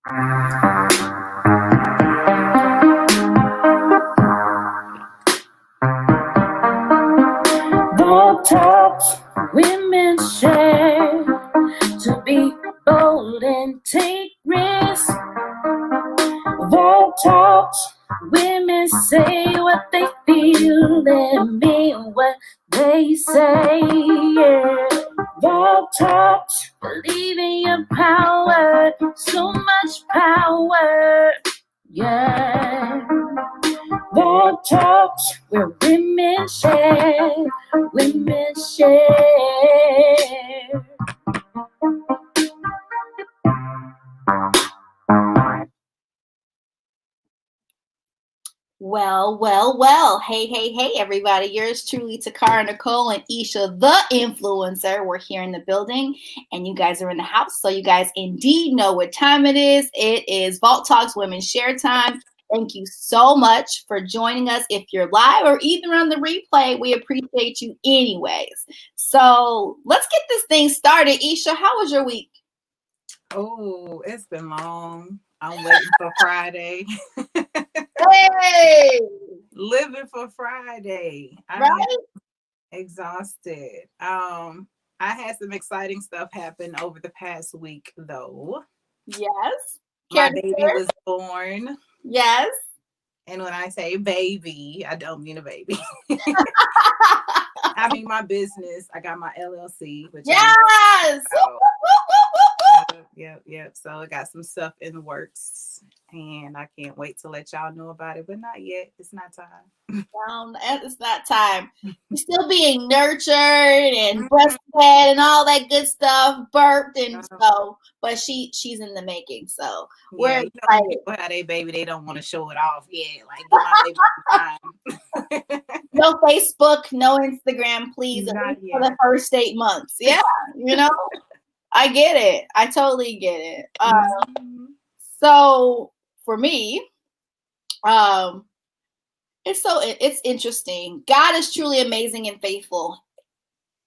Bold talks women share to be bold and take risks. Bold talks women say what they feel and mean what they say. Yeah. Bold talks, believe in your power, so much power. Yeah. Bold talks where women share, women share. Well. Hey, everybody. Yours truly, Takara Nicole and Isha, the influencer. We're here in the building and you guys are in the house. So you guys indeed know what time it is. It is Vault Talks Women Share Time. Thank you so much for joining us. If you're live or even on the replay, we appreciate you anyways. So let's get this thing started. Isha, how was your week? Oh, it's been long. I'm waiting for Friday. Hey! Living for Friday. Right? Exhausted. I had some exciting stuff happen over the past week, though. Yes. My baby was born. Yes. And when I say baby, I don't mean a baby. I mean my business. I got my LLC. Which yes. Yep. So I got some stuff in the works, and I can't wait to let y'all know about it. But not yet. It's not time. It's not time. You're still being nurtured and breastfed and all that good stuff, burped and so. But she's in the making. So we're excited. People have their baby, they don't want to show it off. Yeah, like get my baby time. No Facebook, no Instagram, please. At least for the first 8 months. Yeah, I get it. I totally get it. So for me, it's interesting. God is truly amazing and faithful.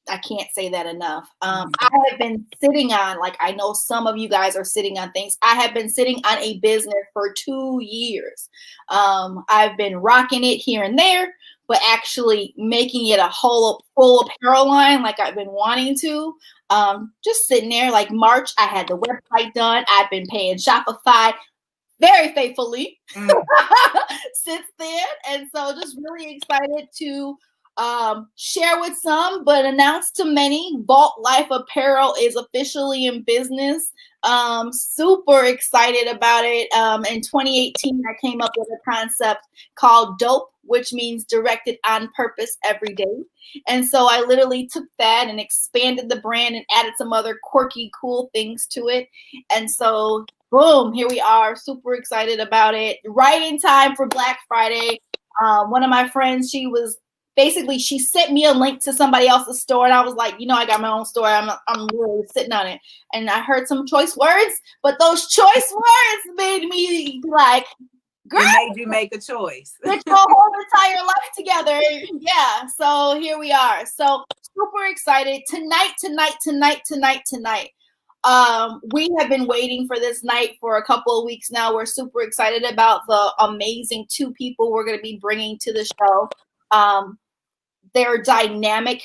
I can't say that enough. I have been sitting on, like I know some of you guys are sitting on things. I have been sitting on a business for 2 years. I've been rocking it here and there, but actually making it a full apparel line like I've been wanting to. Just sitting there like March, I had the website done. I've been paying Shopify very faithfully since then. And so just really excited to share with some, but announce to many. Vault Life Apparel is officially in business. Super excited about it. In 2018, I came up with a concept called DOPE, which means directed on purpose every day. And so I literally took that and expanded the brand and added some other quirky, cool things to it. And so boom, here we are. Super excited about it. Right in time for Black Friday. One of my friends, she sent me a link to somebody else's store, and I was like, I got my own store. I'm really sitting on it. And I heard some choice words, but those choice words made me like, girl, it made you make a choice. Get your whole entire life together. Yeah. So here we are. So super excited. Tonight. We have been waiting for this night for a couple of weeks now. We're super excited about the amazing 2 people we're going to be bringing to the show. They're dynamic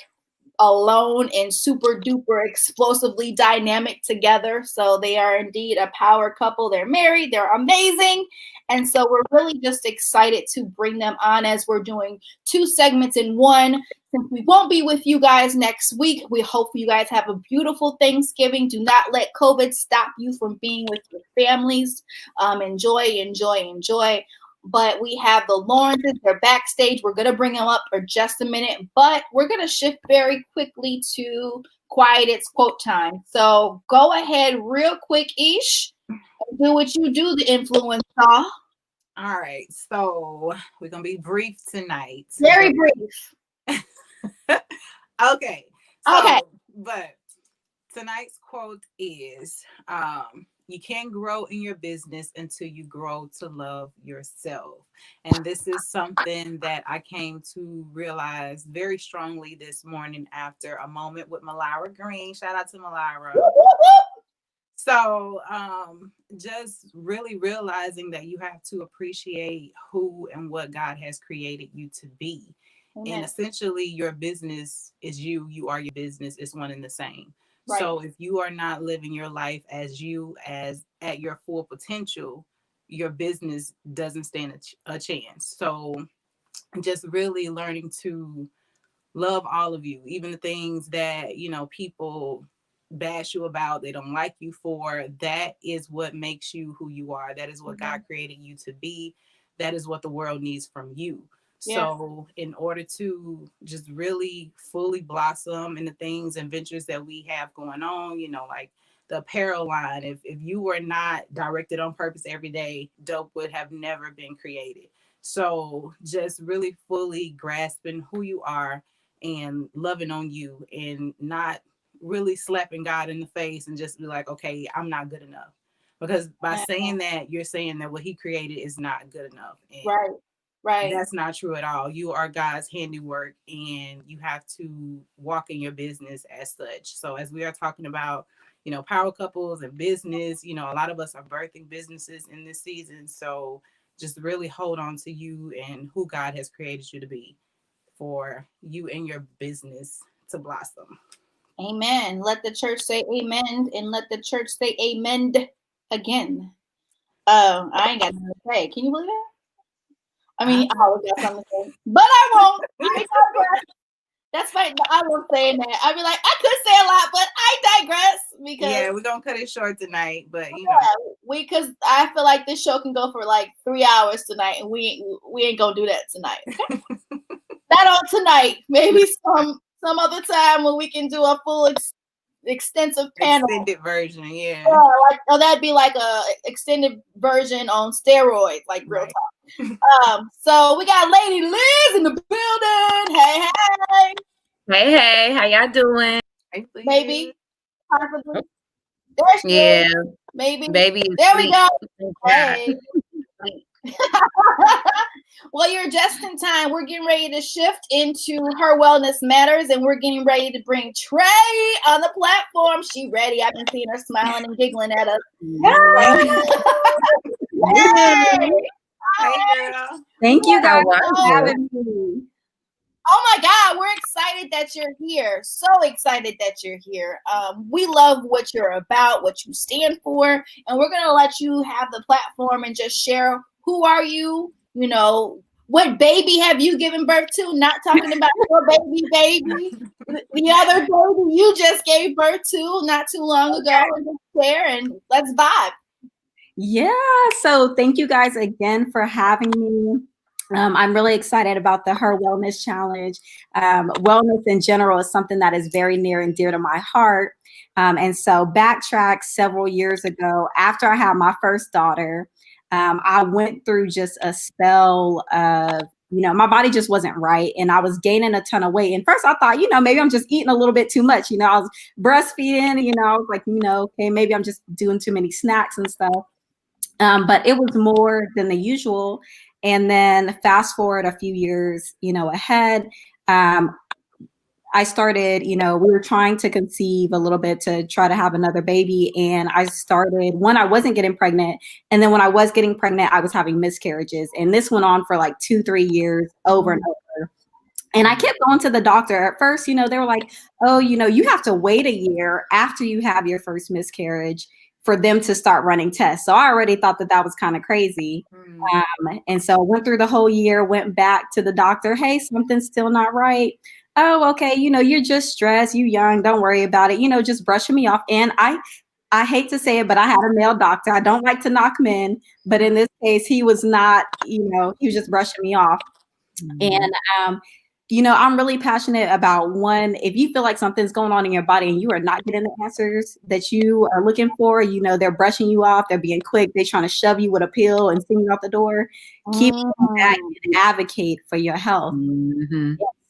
alone and super duper explosively dynamic together. So they are indeed a power couple. They're married. They're amazing. And so we're really just excited to bring them on as we're doing 2 segments in one. Since we won't be with you guys next week, we hope you guys have a beautiful Thanksgiving. Do not let COVID stop you from being with your families. Enjoy. But we have the Lawrences. They're backstage. We're going to bring them up for just a minute. But we're going to shift very quickly to Quiet It's Quote Time. So go ahead real quick, Ish, and do what you do, the influencer. All right. So we're going to be brief tonight. Very brief. Okay. But tonight's quote is, you can't grow in your business until you grow to love yourself. And this is something that I came to realize very strongly this morning after a moment with Malara Green. Shout out to Malara. So just really realizing that you have to appreciate who and what God has created you to be. Amen. And essentially your business is you are your business. It's one and the same. Right. So if you are not living your life as at your full potential, your business doesn't stand a chance. So just really learning to love all of you, even the things that, you know, people bash you about, they don't like you for. That is what makes you who you are. That is what God created you to be. That is what the world needs from you. Yeah. So in order to just really fully blossom in the things and ventures that we have going on, you know, like the apparel line, if you were not directed on purpose every day, dope would have never been created. So just really fully grasping who you are and loving on you, and not really slapping God in the face and just be like, okay, I'm not good enough. Because by saying that, you're saying that what he created is not good enough. And right. That's not true at all. You are God's handiwork, and you have to walk in your business as such. So as we are talking about, you know, power couples and business, you know, a lot of us are birthing businesses in this season. So just really hold on to you and who God has created you to be, for you and your business to blossom. Amen. Let the church say amen, and let the church say amen again. I ain't got nothing to say. Can you believe that? I mean, I always got something to say, but I won't. That's fine. I won't say that. I'd be like, I could say a lot, but I digress, because we're gonna cut it short tonight. But you know, because I feel like this show can go for like 3 hours tonight, and we ain't gonna do that tonight. Okay? Not on tonight. Maybe some other time when we can do a full extensive panel. Extended version, yeah. Like, that'd be like a extended version on steroids, like real talk. So we got Lady Liz in the building. Hey, how y'all doing? Maybe, possibly. There she is. Maybe. There we go. Hey. Well, you're just in time. We're getting ready to shift into Her Wellness Matters, and we're getting ready to bring Trae on the platform. She ready. I've been seeing her smiling and giggling at us. Hey, girl. Thank you guys for having me. Oh my God, we're excited that you're here. So excited that you're here. We love what you're about, what you stand for, and we're going to let you have the platform and just share who are you, you know, what baby have you given birth to? Not talking about your baby, the other baby you just gave birth to not too long ago. And just share and let's vibe. Yeah, so thank you guys again for having me. I'm really excited about the Her Wellness Challenge. Wellness in general is something that is very near and dear to my heart. And so backtrack several years ago, after I had my first daughter, I went through just a spell of, you know, my body just wasn't right. And I was gaining a ton of weight. And first I thought, you know, maybe I'm just eating a little bit too much. You know, I was breastfeeding, you know, I was like, you know, okay, maybe I'm just doing too many snacks and stuff. But it was more than the usual. And then fast forward a few years, you know, ahead, I started, you know, we were trying to conceive a little bit to try to have another baby. And I started when I wasn't getting pregnant. And then when I was getting pregnant, I was having miscarriages. And this went on for like 2-3 years over and over. And I kept going to the doctor. At first, you know, they were like, oh, you know, you have to wait a year after you have your first miscarriage for them to start running tests. So I already thought that that was kind of crazy. And so I went through the whole year, went back to the doctor. Hey, something's still not right. Oh, okay. You know, you're just stressed. You young. Don't worry about it. You know, just brushing me off. And I hate to say it, but I had a male doctor. I don't like to knock men, but in this case, he was not, you know, he was just brushing me off. And, you know, I'm really passionate about one, if you feel like something's going on in your body and you are not getting the answers that you are looking for, you know, they're brushing you off, they're being quick, they're trying to shove you with a pill and send you out the door. Keep going back and advocate for your health.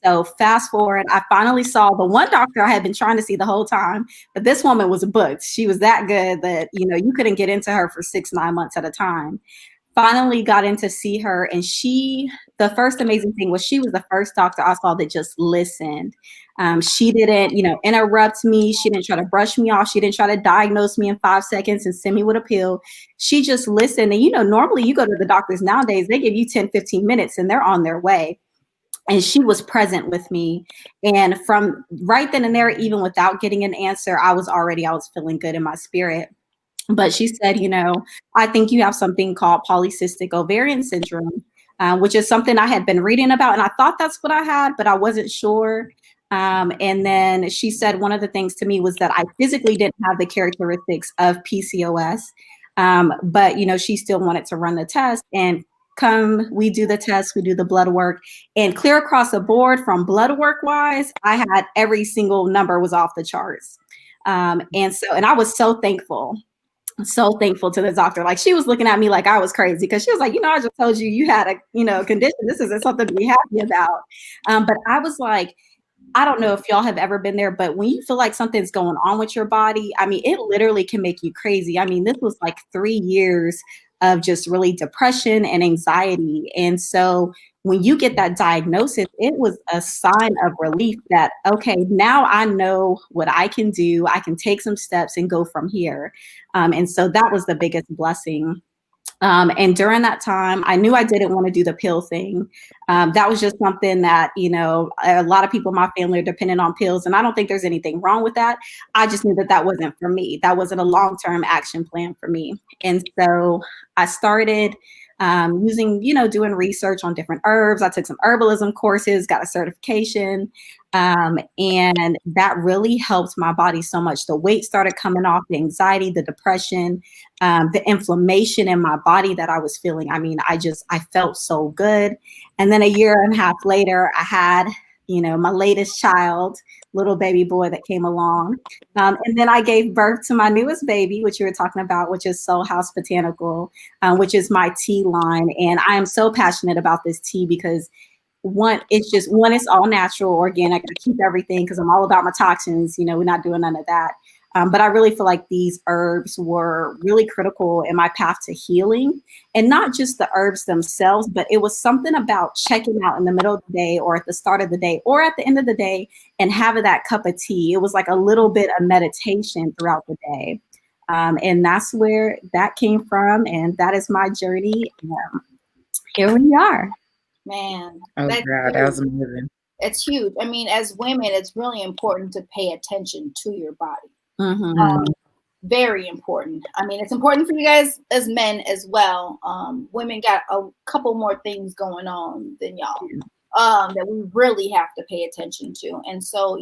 So fast forward, I finally saw the one doctor I had been trying to see the whole time, but this woman was booked. She was that good that, you know, you couldn't get into her for 6-9 months at a time. finally got in to see her. And the first amazing thing was she was the first doctor I saw that just listened. She didn't, interrupt me. She didn't try to brush me off. She didn't try to diagnose me in 5 seconds and send me with a pill. She just listened. And, normally you go to the doctors nowadays, they give you 10, 15 minutes and they're on their way. And she was present with me. And from right then and there, even without getting an answer, I was feeling good in my spirit. But she said, I think you have something called polycystic ovarian syndrome, which is something I had been reading about. And I thought that's what I had, but I wasn't sure. And then she said one of the things to me was that I physically didn't have the characteristics of PCOS. But, she still wanted to run the test. And we do the test, we do the blood work, and clear across the board from blood work wise, I had every single number was off the charts. And I was so thankful to the doctor. Like, she was looking at me like I was crazy because she was like, I just told you had a, condition. This isn't something to be happy about. But I was like, I don't know if y'all have ever been there, but when you feel like something's going on with your body, I mean, it literally can make you crazy. I mean, this was like 3 years of just really depression and anxiety. And so when you get that diagnosis, it was a sign of relief that, okay, now I know what I can do. I can take some steps and go from here. And so that was the biggest blessing. And during that time, I knew I didn't want to do the pill thing. That was just something that, a lot of people in my family are dependent on pills. And I don't think there's anything wrong with that. I just knew that wasn't for me. That wasn't a long-term action plan for me. And so I started doing research on different herbs. I took some herbalism courses, got a certification. And that really helped my body so much. The weight started coming off, the anxiety, the depression, the inflammation in my body that I was feeling. I mean, I felt so good. And then a year and a half later, I had, my latest child, little baby boy that came along. And then I gave birth to my newest baby, which you were talking about, which is Sol Hous Botanical, which is my tea line. And I am so passionate about this tea because it's all natural, organic. I keep everything because I'm all about my toxins. We're not doing none of that. But I really feel like these herbs were really critical in my path to healing, and not just the herbs themselves, but it was something about checking out in the middle of the day or at the start of the day or at the end of the day and having that cup of tea. It was like a little bit of meditation throughout the day. And that's where that came from. And that is my journey. Here we are. Man, oh God, that was amazing. It's huge. I mean, as women, it's really important to pay attention to your body. Mm-hmm. Very important. I mean, it's important for you guys as men as well. Women got a couple more things going on than y'all that we really have to pay attention to. And so,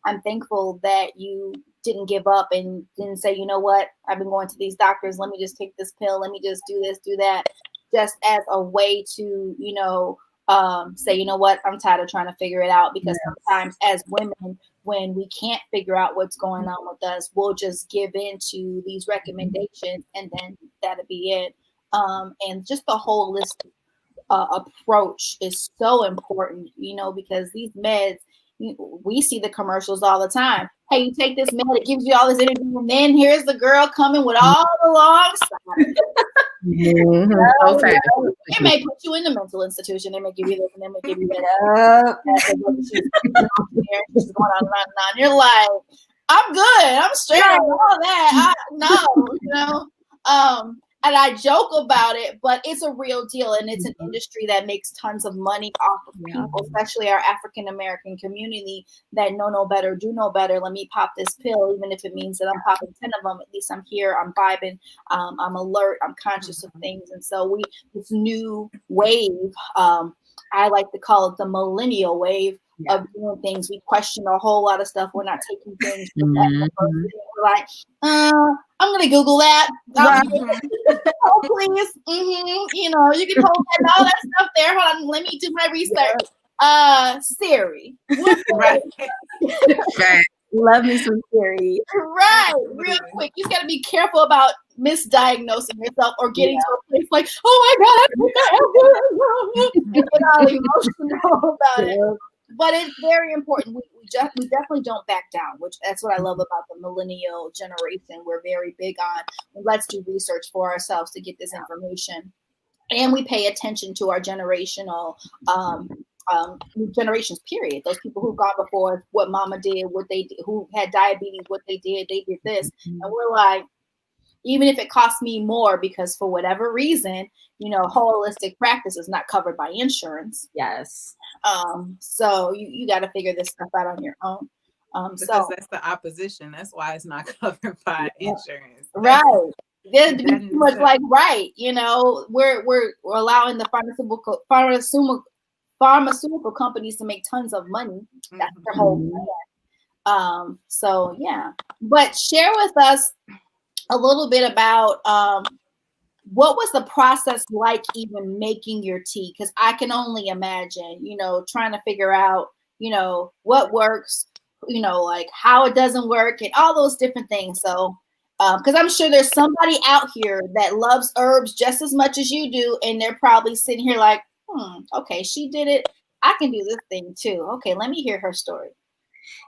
I'm thankful that you didn't give up and didn't say, you know what, I've been going to these doctors. Let me just take this pill. Let me just do this, do that. Just as a way to, say, you know what, I'm tired of trying to figure it out. Because sometimes as women, when we can't figure out what's going on with us, we'll just give in to these recommendations and then that'll be it. And just the holistic approach is so important, because these meds, we see the commercials all the time. Hey, you take this med, it gives you all this energy, and then here's the girl coming with all the long side. It may put you in the mental institution. They may give you this, and they may give you that. She's going on and on. You're like, I'm good. I'm straight on all that. And I joke about it, but it's a real deal. And it's an industry that makes tons of money off of people, especially our African-American community that know no better, do no better. Let me pop this pill, even if it means that I'm popping 10 of them. At least I'm here, I'm vibing, I'm alert, I'm conscious of things. And so this new wave, I like to call it the millennial wave of doing things. We question a whole lot of stuff. We're not taking things. We're like, I'm going to Google that. Oh, please. You can hold that, all that stuff there. Hold on. Let me do my research. Siri. Right. Love me some Siri. Right. Real quick. You got to be careful about misdiagnosing yourself or getting to a place like, oh my God, and get all emotional about it. But it's very important. We definitely don't back down, that's what I love about the millennial generation. We're very big on, let's do research for ourselves to get this information. and we pay attention to our generations, period. Those people who've gone before, what mama did, what they did, who had diabetes, what they did this. And we're like, even if it costs me more, because for whatever reason, holistic practice is not covered by insurance. Yes. So you got to figure this stuff out on your own. Because that's the opposition. That's why it's not covered by insurance. Right. There's too much like, right. We're allowing the pharmaceutical companies to make tons of money. That's their whole plan. So yeah. But share with us a little bit about what was the process like even making your tea? Because I can only imagine, trying to figure out, what works, like how it doesn't work and all those different things. So, because I'm sure there's somebody out here that loves herbs just as much as you do. And they're probably sitting here like, okay, she did it. I can do this thing too. Okay, let me hear her story.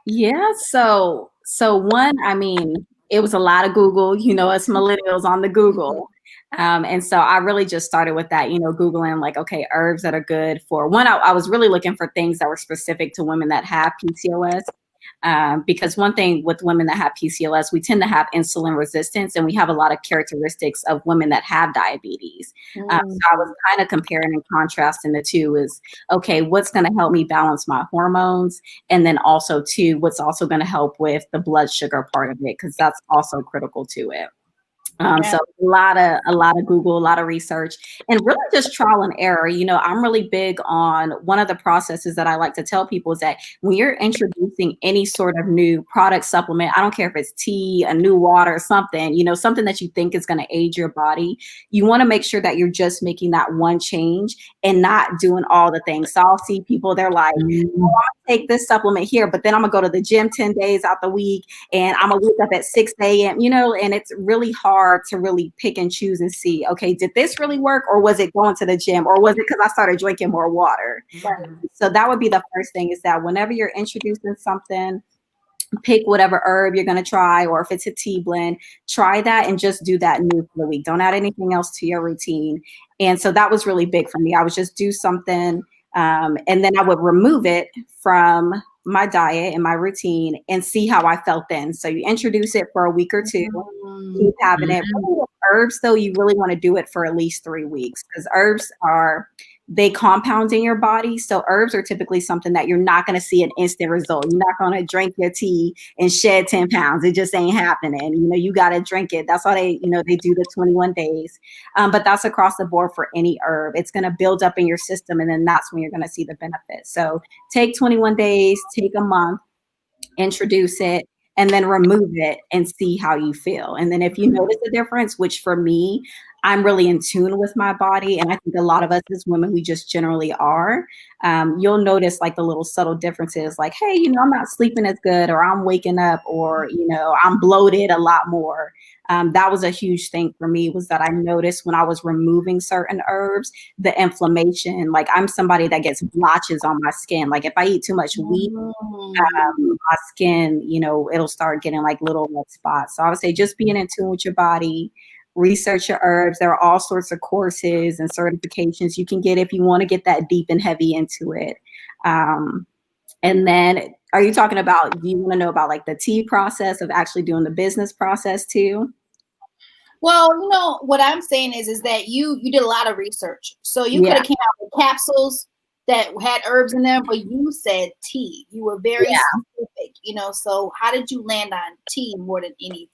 Yeah. So one, I mean, it was a lot of Google, us millennials on the Google. And so I really just started with that, Googling like, okay, herbs that are good for one. I was really looking for things that were specific to women that have PCOS. Because one thing with women that have PCOS, we tend to have insulin resistance, and we have a lot of characteristics of women that have diabetes. So I was kind of comparing and contrasting the two is, okay, what's going to help me balance my hormones? And then also too, what's also going to help with the blood sugar part of it, because that's also critical to it. So a lot of Google, a lot of research, and really just trial and error. I'm really big on one of the processes that I like to tell people is that when you're introducing any sort of new product supplement, I don't care if it's tea, a new water, something, something that you think is going to aid your body, you want to make sure that you're just making that one change and not doing all the things. So I'll see people, they're like, oh, I'm gonna take this supplement here, but then I'm gonna go to the gym 10 days out the week and I'm gonna wake up at 6 a.m., and it's really hard to really pick and choose and see, okay, did this really work, or was it going to the gym, or was it because I started drinking more water? So that would be the first thing, is that whenever you're introducing something, pick whatever herb you're going to try, or if it's a tea blend, try that and just do that new for the week. Don't add anything else to your routine. And so that was really big for me. I would just do something and then I would remove it from my diet and my routine and see how I felt then. So you introduce it for a week or two, keep having it. With herbs, though, you really want to do it for at least 3 weeks, because herbs they compound in your body. So herbs are typically something that you're not going to see an instant result. You're not going to drink your tea and shed 10 pounds. It just ain't happening. You got to drink it. That's why they do the 21 days. But that's across the board for any herb. It's going to build up in your system, and then that's when you're going to see the benefits. So take 21 days, take a month, introduce it, and then remove it and see how you feel. And then if you notice a difference, which for me, I'm really in tune with my body, and I think a lot of us as women, we just generally are, you'll notice like the little subtle differences, like, hey, I'm not sleeping as good, or I'm waking up, or, I'm bloated a lot more. That was a huge thing for me, was that I noticed when I was removing certain herbs, the inflammation. Like, I'm somebody that gets blotches on my skin. Like if I eat too much wheat, my skin, it'll start getting like little red spots. So I would say just being in tune with your body, research your herbs. There are all sorts of courses and certifications you can get if you want to get that deep and heavy into it. And then, are you talking about, do you want to know about like the tea process of actually doing the business process too? Well, what I'm saying is that you did a lot of research. So you could have came out with capsules that had herbs in them, but you said tea. You were very specific, so how did you land on tea more than anything?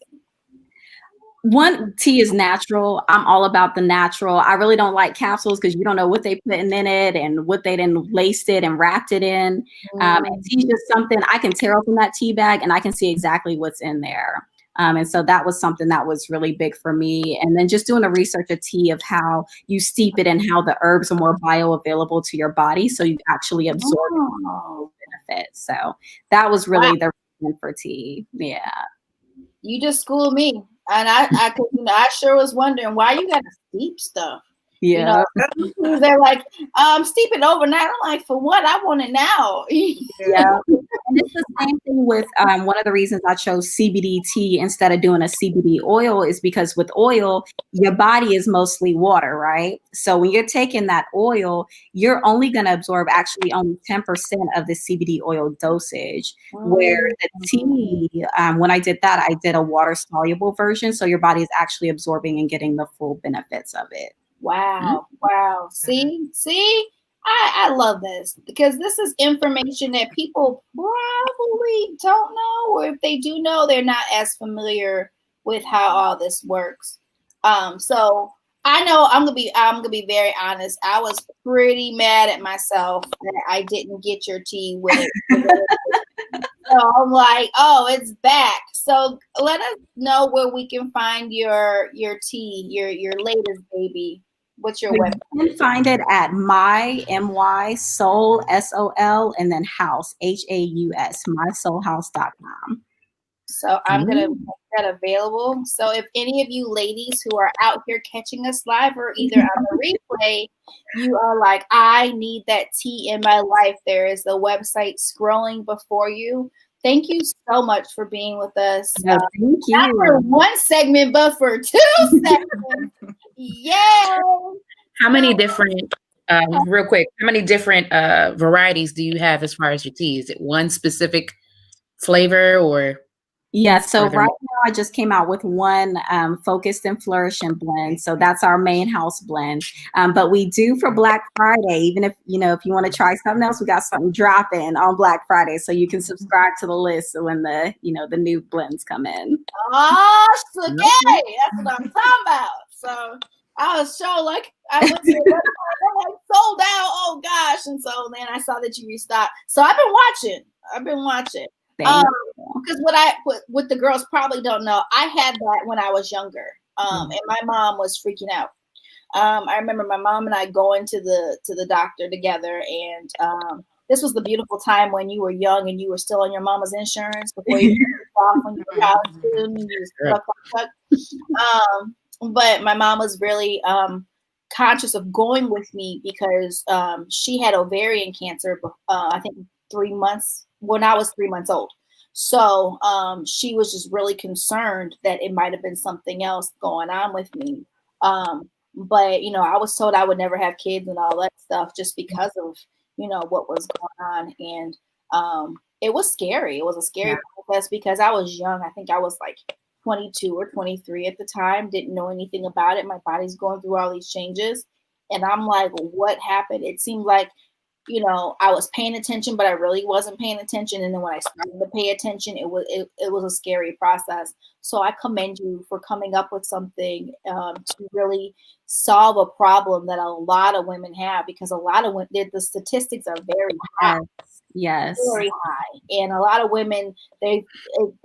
One, tea is natural. I'm all about the natural. I really don't like capsules because you don't know what they put in it and what they then laced it and wrapped it in. And tea is just something I can tear open that tea bag and I can see exactly what's in there. And so that was something that was really big for me. And then just doing the research of tea, of how you steep it and how the herbs are more bioavailable to your body, so you actually absorb benefits. So that was really the reason for tea. Yeah. You just schooled me. And I sure was wondering why you got to steep stuff. You know, Yeah. they're like, steep it overnight. I'm like, for what? I want it now. Yeah. And it's the same thing with one of the reasons I chose CBD tea instead of doing a CBD oil is because with oil, your body is mostly water, right? So when you're taking that oil, you're only going to absorb actually only 10% of the CBD oil dosage. Where the tea, when I did that, I did a water soluble version. So your body is actually absorbing and getting the full benefits of it. Wow. Wow. See, I love this because this is information that people probably don't know, or if they do know, they're not as familiar with how all this works. So I know I'm gonna be very honest. I was pretty mad at myself that I didn't get your tea with it. So I'm like, oh, it's back. So let us know where we can find your tea, your latest baby. What's your You website? can find it at my soul SOL and then house HAUS mysoulhouse.com. So I'm gonna make that available. So if any of you ladies who are out here catching us live or either on the replay, you are like, I need that tea in my life. There is the website scrolling before you. Thank you so much for being with us. No, thank Not for you. one segment, but for 2 segments. Yay! How many different, real quick, how many different varieties do you have as far as your tea? Is it one specific flavor or Yeah, so are there right more? now I just came out with one focused and flourishing blend. So that's our main house blend. But we do for Black Friday, even if if you want to try something else, we got something dropping on Black Friday. So you can subscribe to the list when the new blends come in. Oh, okay. Okay. That's what I'm talking about. So I was so like, I went to the website, I'm like, sold out. Oh gosh. And so then I saw that you restocked. So I've been watching. Thank you. Because what the girls probably don't know, I had that when I was younger. And my mom was freaking out. I remember my mom and I going to the doctor together, and this was the beautiful time when you were young and you were still on your mama's insurance before you took off when you were college student. And you just but my mom was really conscious of going with me because she had ovarian cancer. I think 3 months when I was 3 months old. So she was just really concerned that it might have been something else going on with me. But I was told I would never have kids and all that stuff just because of what was going on, and it was scary. It was a scary process because I was young. I think I was like 22 or 23 at the time. Didn't know anything about it. My body's going through all these changes, and I'm like, what happened? It seemed like I was paying attention, but I really wasn't paying attention. And then when I started to pay attention, it was a scary process. So I commend you for coming up with something to really solve a problem that a lot of women have, because a lot of women, the statistics are very high, Yes. very high, and a lot of women they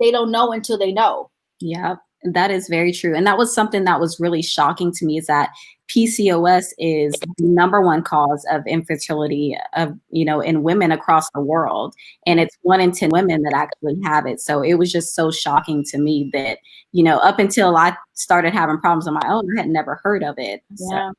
don't know until they know. Yeah, that is very true. And that was something that was really shocking to me, is that PCOS is the number one cause of infertility in women across the world. And it's 1 in 10 women that actually have it. So it was just so shocking to me that, up until I started having problems on my own, I had never heard of it. Yeah.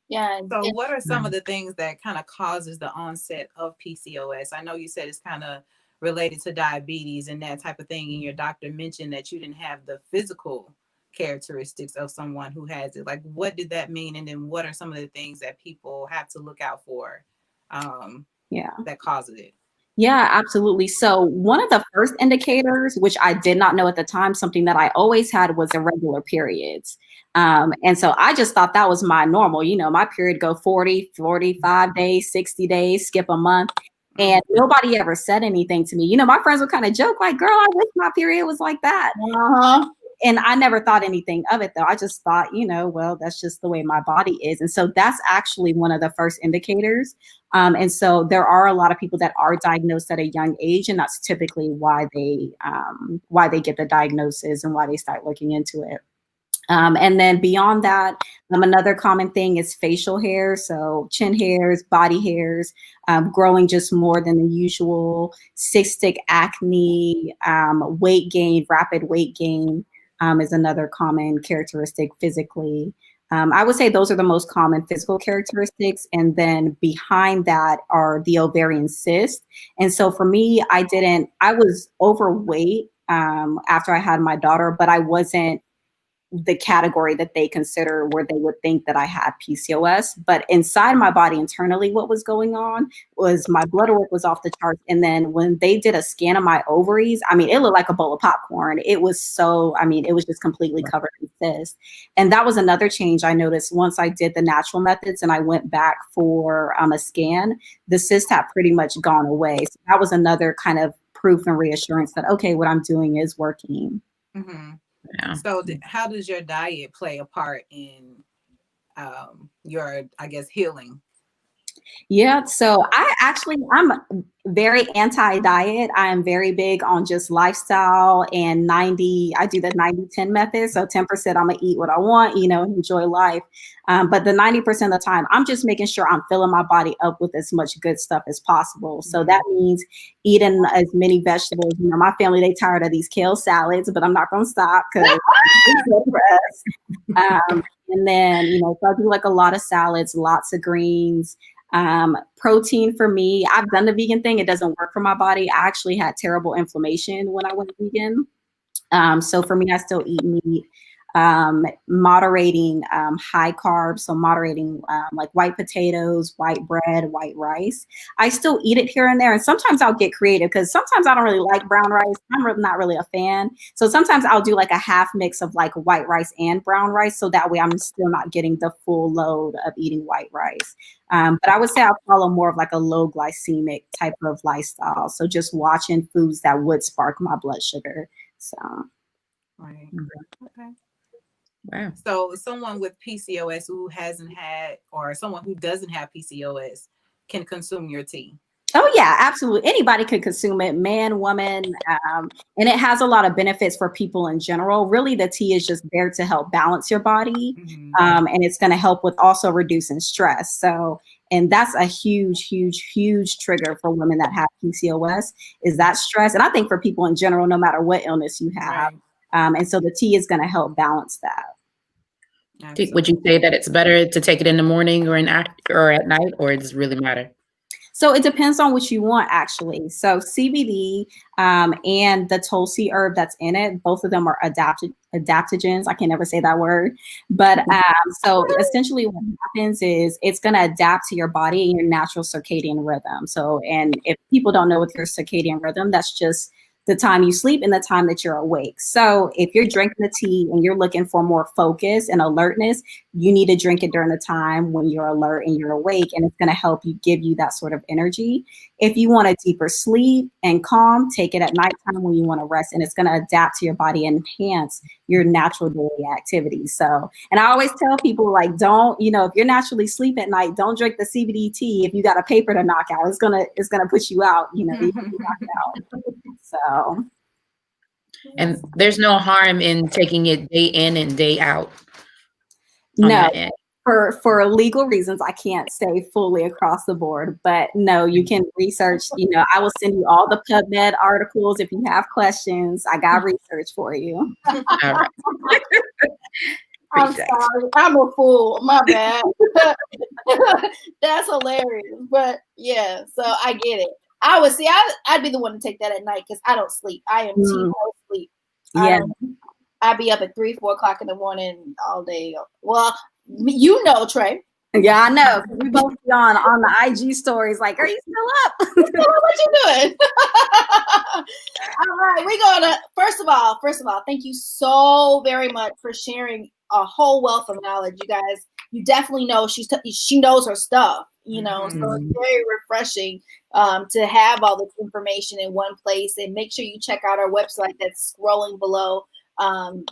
Yeah. So what are some of the things that kind of causes the onset of PCOS? I know you said it's kind of related to diabetes and that type of thing, and your doctor mentioned that you didn't have the physical characteristics of someone who has it. Like, what did that mean? And then what are some of the things that people have to look out for that causes it? Yeah, absolutely. So one of the first indicators, which I did not know at the time, something that I always had, was irregular periods. And so I just thought that was my normal, my period go 40, 45 days, 60 days, skip a month. And nobody ever said anything to me. My friends would kind of joke like, girl, I wish my period was like that. And I never thought anything of it, though. I just thought, well, that's just the way my body is. And so that's actually one of the first indicators. And so there are a lot of people that are diagnosed at a young age, and that's typically why they get the diagnosis and why they start looking into it. And then beyond that, another common thing is facial hair. So chin hairs, body hairs, growing just more than the usual, cystic acne, weight gain, rapid weight gain is another common characteristic physically. I would say those are the most common physical characteristics. And then behind that are the ovarian cysts. And so for me, I was overweight after I had my daughter, but I wasn't the category that they consider where they would think that I had PCOS. But inside my body internally, what was going on was my blood work was off the charts. And then when they did a scan of my ovaries, I mean, it looked like a bowl of popcorn. It was it was just completely covered in cysts. And that was another change I noticed once I did the natural methods and I went back for a scan, the cysts had pretty much gone away. So that was another kind of proof and reassurance that, okay, what I'm doing is working. Mm-hmm. Yeah. So how does your diet play a part in your, I guess, healing? Yeah, so I'm very anti-diet. I am very big on just lifestyle and I do the 90-10 method. So 10% I'm gonna eat what I want, enjoy life. But the 90% of the time, I'm just making sure I'm filling my body up with as much good stuff as possible. So that means eating as many vegetables. My family, they tired of these kale salads, but I'm not gonna stop because it's good for us. And then, so I do like a lot of salads, lots of greens. Protein for me, I've done the vegan thing. It doesn't work for my body. I actually had terrible inflammation when I went vegan. So for me, I still eat meat, moderating high carbs, so moderating like white potatoes, white bread, white rice. I still eat it here and there. And sometimes I'll get creative because sometimes I don't really like brown rice. I'm not really a fan. So sometimes I'll do like a half mix of like white rice and brown rice. So that way I'm still not getting the full load of eating white rice. But I would say I follow more of like a low glycemic type of lifestyle. So just watching foods that would spark my blood sugar. So. Right. Okay. Wow. So someone with PCOS who hasn't had, or someone who doesn't have PCOS can consume your tea. Oh yeah, absolutely. Anybody could consume it, man, woman. And it has a lot of benefits for people in general. Really, the tea is just there to help balance your body. And it's going to help with also reducing stress. So, and that's a huge, huge, huge trigger for women that have PCOS is that stress. And I think for people in general, no matter what illness you have. Right. And so the tea is going to help balance that. Absolutely. Would you say that it's better to take it in the morning or at night, or does it really matter? So it depends on what you want, actually. So CBD and the Tulsi herb that's in it, both of them are adaptogens. I can never say that word. But so essentially what happens is it's going to adapt to your body and your natural circadian rhythm. So, and if people don't know what your circadian rhythm, that's just the time you sleep and the time that you're awake. So if you're drinking the tea and you're looking for more focus and alertness, you need to drink it during the time when you're alert and you're awake, and it's going to help you give you that sort of energy. If you want a deeper sleep and calm, take it at nighttime when you want to rest, and it's going to adapt to your body and enhance your natural daily activities. So, and I always tell people, like, don't, if you're naturally sleep at night, don't drink the CBD tea. If you got a paper to knock out, it's gonna push you out, you knocked out. So. And there's no harm in taking it day in and day out. No, for legal reasons, I can't say fully across the board, but no, you can research, I will send you all the PubMed articles. If you have questions, I got research for you. All right. I'm sorry. I'm a fool. My bad. That's hilarious. But yeah, so I get it. I'd be the one to take that at night because I don't sleep. I am team no sleep. Yeah. I'd be up at 3-4 o'clock in the morning all day. Well, Trey. Yeah, I know. We both be on the IG stories like, are you still up? What you doing? All right, we're gonna first of all, thank you so very much for sharing a whole wealth of knowledge. You guys, you definitely know she knows her stuff, so it's very refreshing to have all this information in one place. And make sure you check out our website that's scrolling below.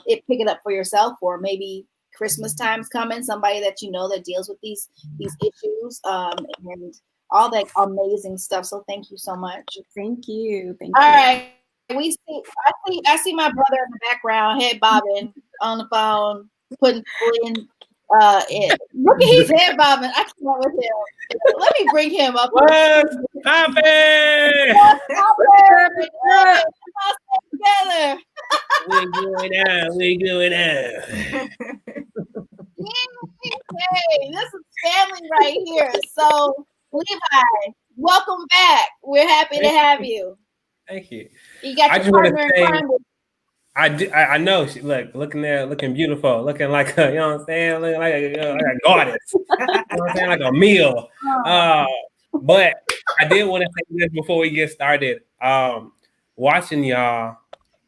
Pick it up for yourself, or maybe Christmas time's coming, somebody that that deals with these issues and all that amazing stuff. So thank you so much. Thank you. All right. I see my brother in the background, head bobbing on the phone, putting in look at his head bobbing. I can't with him. Let me bring him up. What's happening? Together. We're going out. family. This is family right here. So, Levi, welcome back. We're happy to have you. Thank you. You got I your just want to partner in say, crime with I know she looking there, looking beautiful, looking like a, you know what I'm saying, looking like a goddess. You know what I'm saying, like a meal. But I did want to say this before we get started. Watching y'all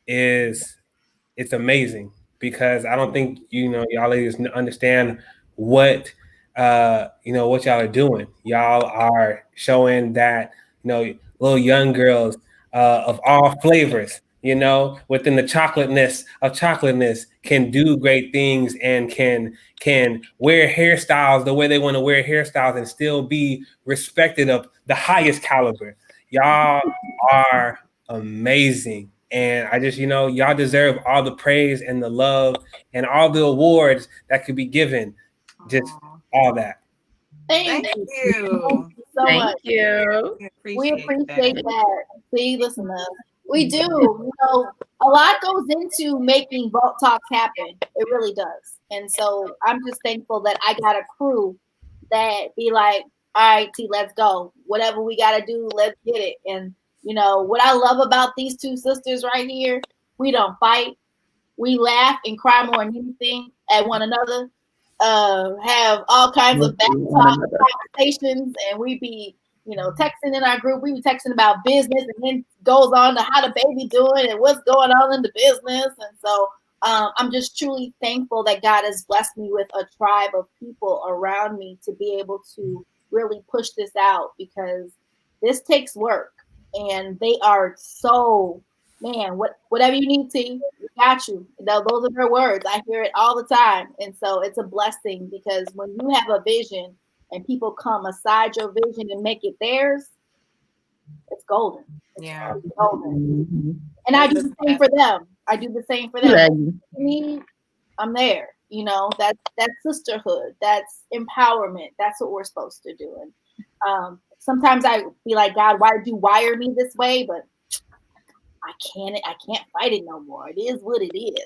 it's amazing because I don't think y'all ladies understand what what y'all are doing. Y'all are showing that little young girls of all flavors, within the chocolateness of chocolateness can do great things and can wear hairstyles the way they want to wear hairstyles and still be respected of the highest caliber. Y'all are amazing. And I just, y'all deserve all the praise and the love and all the awards that could be given. Just all that. Thank you. you. So Thank much. you. We appreciate that. See, listen, we do. A lot goes into making Vault Talks happen. It really does. And so I'm just thankful that I got a crew that be like, all right, T, let's go. Whatever we got to do, let's get it. And, what I love about these two sisters right here, we don't fight. We laugh and cry more than anything at one another. Have all kinds of back talk conversations, and we be, texting in our group. We be texting about business, and then goes on to how the baby doing and what's going on in the business. And so I'm just truly thankful that God has blessed me with a tribe of people around me to be able to really push this out, because this takes work, and they are so. Man, whatever you need to, we got you. Those are their words. I hear it all the time. And so it's a blessing, because when you have a vision and people come aside your vision and make it theirs, it's golden. Yeah. It's golden. And I do the same for them. I'm there. That's sisterhood. That's empowerment. That's what we're supposed to do. And sometimes I be like, God, why did you wire me this way? But I can't fight it no more. It is what it is.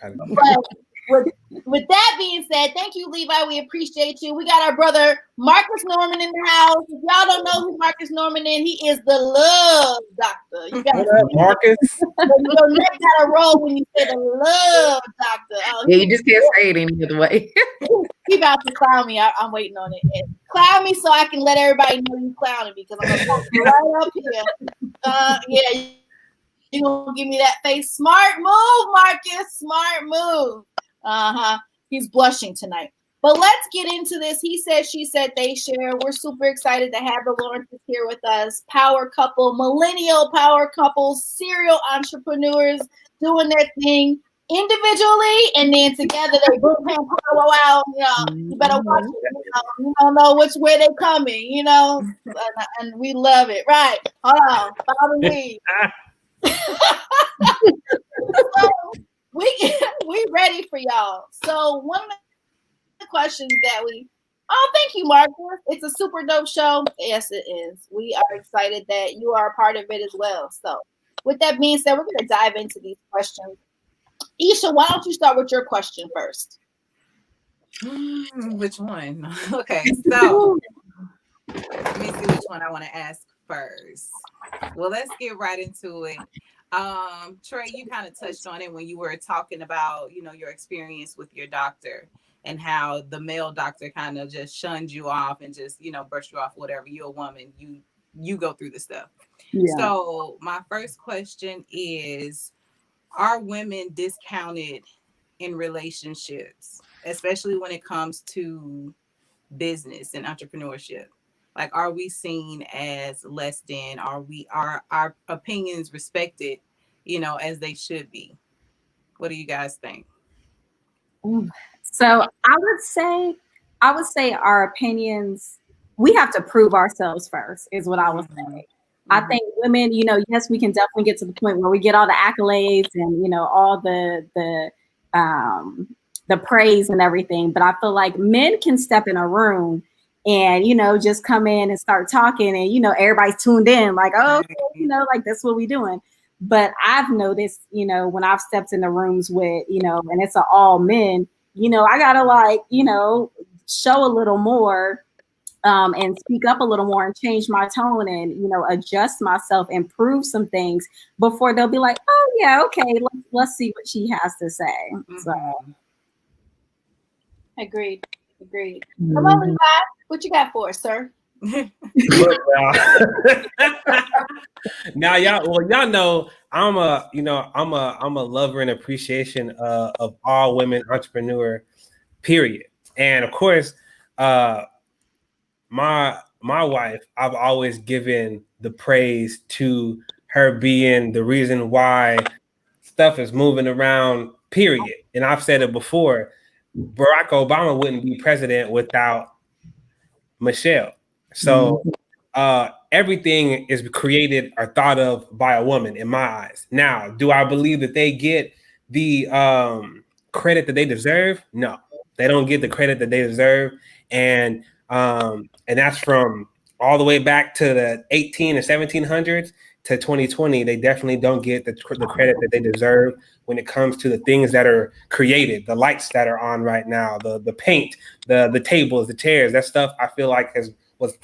But with that being said, thank you, Levi. We appreciate you. We got our brother Marcus Norman in the house. If y'all don't know who Marcus Norman is, he is the love doctor. You got Marcus. Your neck got to roll when you say the love doctor. Yeah, you just can't say it any other way. He about to clown me. I'm waiting on it. And clown me so I can let everybody know you clowning, because I'm gonna talk right up here. Yeah. You gonna give me that face? Smart move, Marcus. Smart move. He's blushing tonight. But let's get into this. He said, she said, they share. We're super excited to have the Lawrences here with us. Power couple, millennial power couple, serial entrepreneurs doing their thing individually, and then together they boom, bam, pow, wow. You better watch it. You don't know which way they coming. And we love it. Right? Hold on, follow me. So we ready for y'all. So one of the questions that thank you, Marcus. It's a super dope show. Yes, it is. We are excited that you are a part of it as well. So with that being said, we're going to dive into these questions. Isha, why don't you start with your question first? Which one? Okay, so let me see which one I want to ask first. Well, let's get right into it. Trae, you kind of touched on it when you were talking about, your experience with your doctor and how the male doctor kind of just shunned you off and just, brushed you off, whatever. You're a woman, you go through the stuff. Yeah. So my first question is, are women discounted in relationships, especially when it comes to business and entrepreneurship? Like, are we seen as less than? Are our opinions respected, as they should be? What do you guys think? So I would say our opinions, we have to prove ourselves first, is what I would say. Mm-hmm. I think women, yes, we can definitely get to the point where we get all the accolades and, all the praise and everything. But I feel like men can step in a room and, just come in and start talking and, everybody's tuned in like, oh, okay, like that's what we doing. But I've noticed, when I've stepped in the rooms with, and it's all men, I gotta show a little more and speak up a little more and change my tone and, you know, adjust myself, improve some things before they'll be like, oh yeah, okay, let's see what she has to say. So Agreed. Come on, Levi. What you got for us, sir? Look, now y'all know I'm a lover and appreciation of all women entrepreneur, period. And of course, my wife, I've always given the praise to her being the reason why stuff is moving around, period. And I've said it before, Barack Obama wouldn't be president without Michelle. So everything is created or thought of by a woman in my eyes. Now, do I believe that they get the credit that they deserve? No, they don't get the credit that they deserve. And that's from all the way back to the 18 and 1700s to 2020. They definitely don't get the credit that they deserve when it comes to the things that are created, the lights that are on right now, the paint, the tables, the chairs. That stuff I feel like was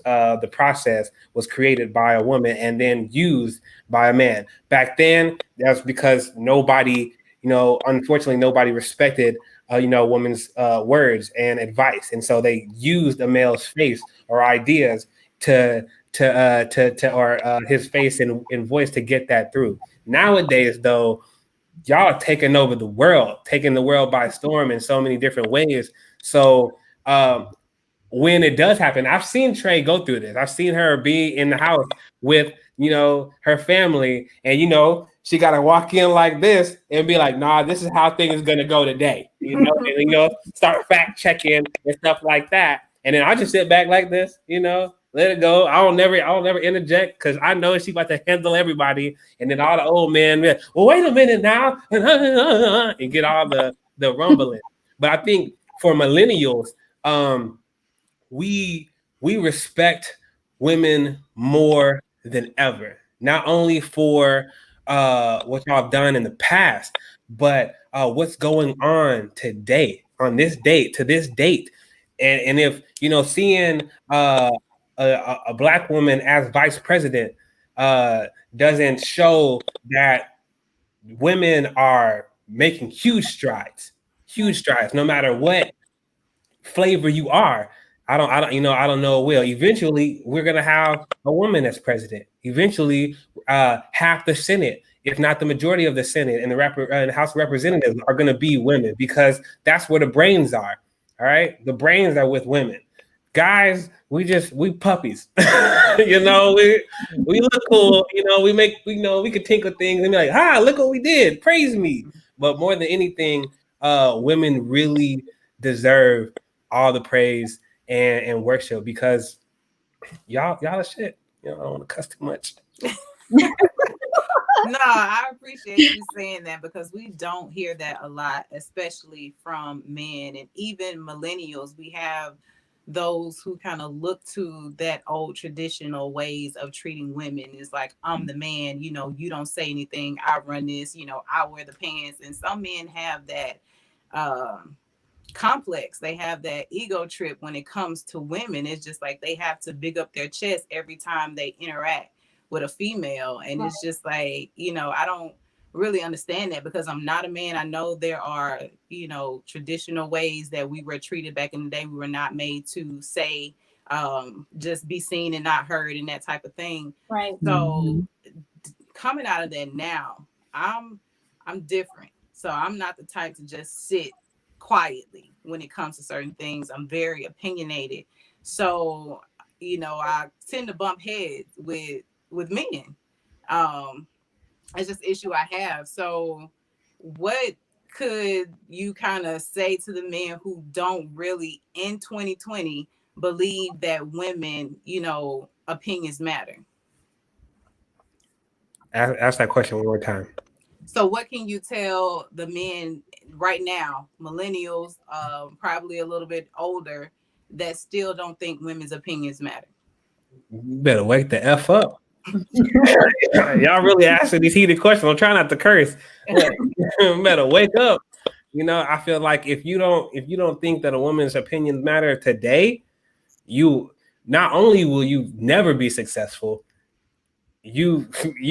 the process was created by a woman and then used by a man. Back then, that's because nobody, unfortunately, nobody respected women's words and advice, and so they used a male's face or ideas to his face and voice to get that through. Nowadays, though, y'all are taking the world by storm in so many different ways. So when it does happen, I've seen Trae go through this. I've seen her be in the house with, her family, and, she got to walk in like this and be like, nah, this is how things going to go today, and, start fact checking and stuff like that. And then I just sit back like this, let it go. I'll never interject because I know she about to handle everybody. And then all the old men, well, wait a minute now, and get all the rumbling. But I think for millennials, we respect women more than ever. Not only for what y'all have done in the past, but what's going on today, on this date, to this date. And if seeing a Black woman as vice president doesn't show that women are making huge strides, no matter what flavor you are. I don't know. Will eventually we're gonna have a woman as president. Eventually, half the Senate, if not the majority of the Senate and the House of Representatives, are gonna be women because that's where the brains are. All right, the brains are with women. Guys, we puppies. We look cool. We could tinkle things and be like, look what we did. Praise me. But more than anything, women really deserve all the praise and worship because y'all are shit. I don't want to cuss too much. No, I appreciate you saying that because we don't hear that a lot, especially from men and even millennials. We have those who kind of look to that old traditional ways of treating women. It's like, I'm the man, you don't say anything. I run this, I wear the pants. And some men have that complex. They have that ego trip when it comes to women. It's just like they have to big up their chest every time they interact with a female. And It's just like, I don't really understand that because I'm not a man. I know there are, traditional ways that we were treated back in the day. We were not made to say, just be seen and not heard and that type of thing. Right. So coming out of that now, I'm different. So I'm not the type to just sit quietly when it comes to certain things. I'm very opinionated. So, I tend to bump heads with men. It's just an issue I have. So what could you kind of say to the men who don't really in 2020 believe that women, opinions matter? Ask that question one more time. So what can you tell the men right now, millennials, probably a little bit older, that still don't think women's opinions matter? You better wake the F up. Y'all really asking these heated questions. I'm trying not to curse. Better wake up. You know, I feel like if you don't think that a woman's opinions matter today, you not only will you never be successful, you're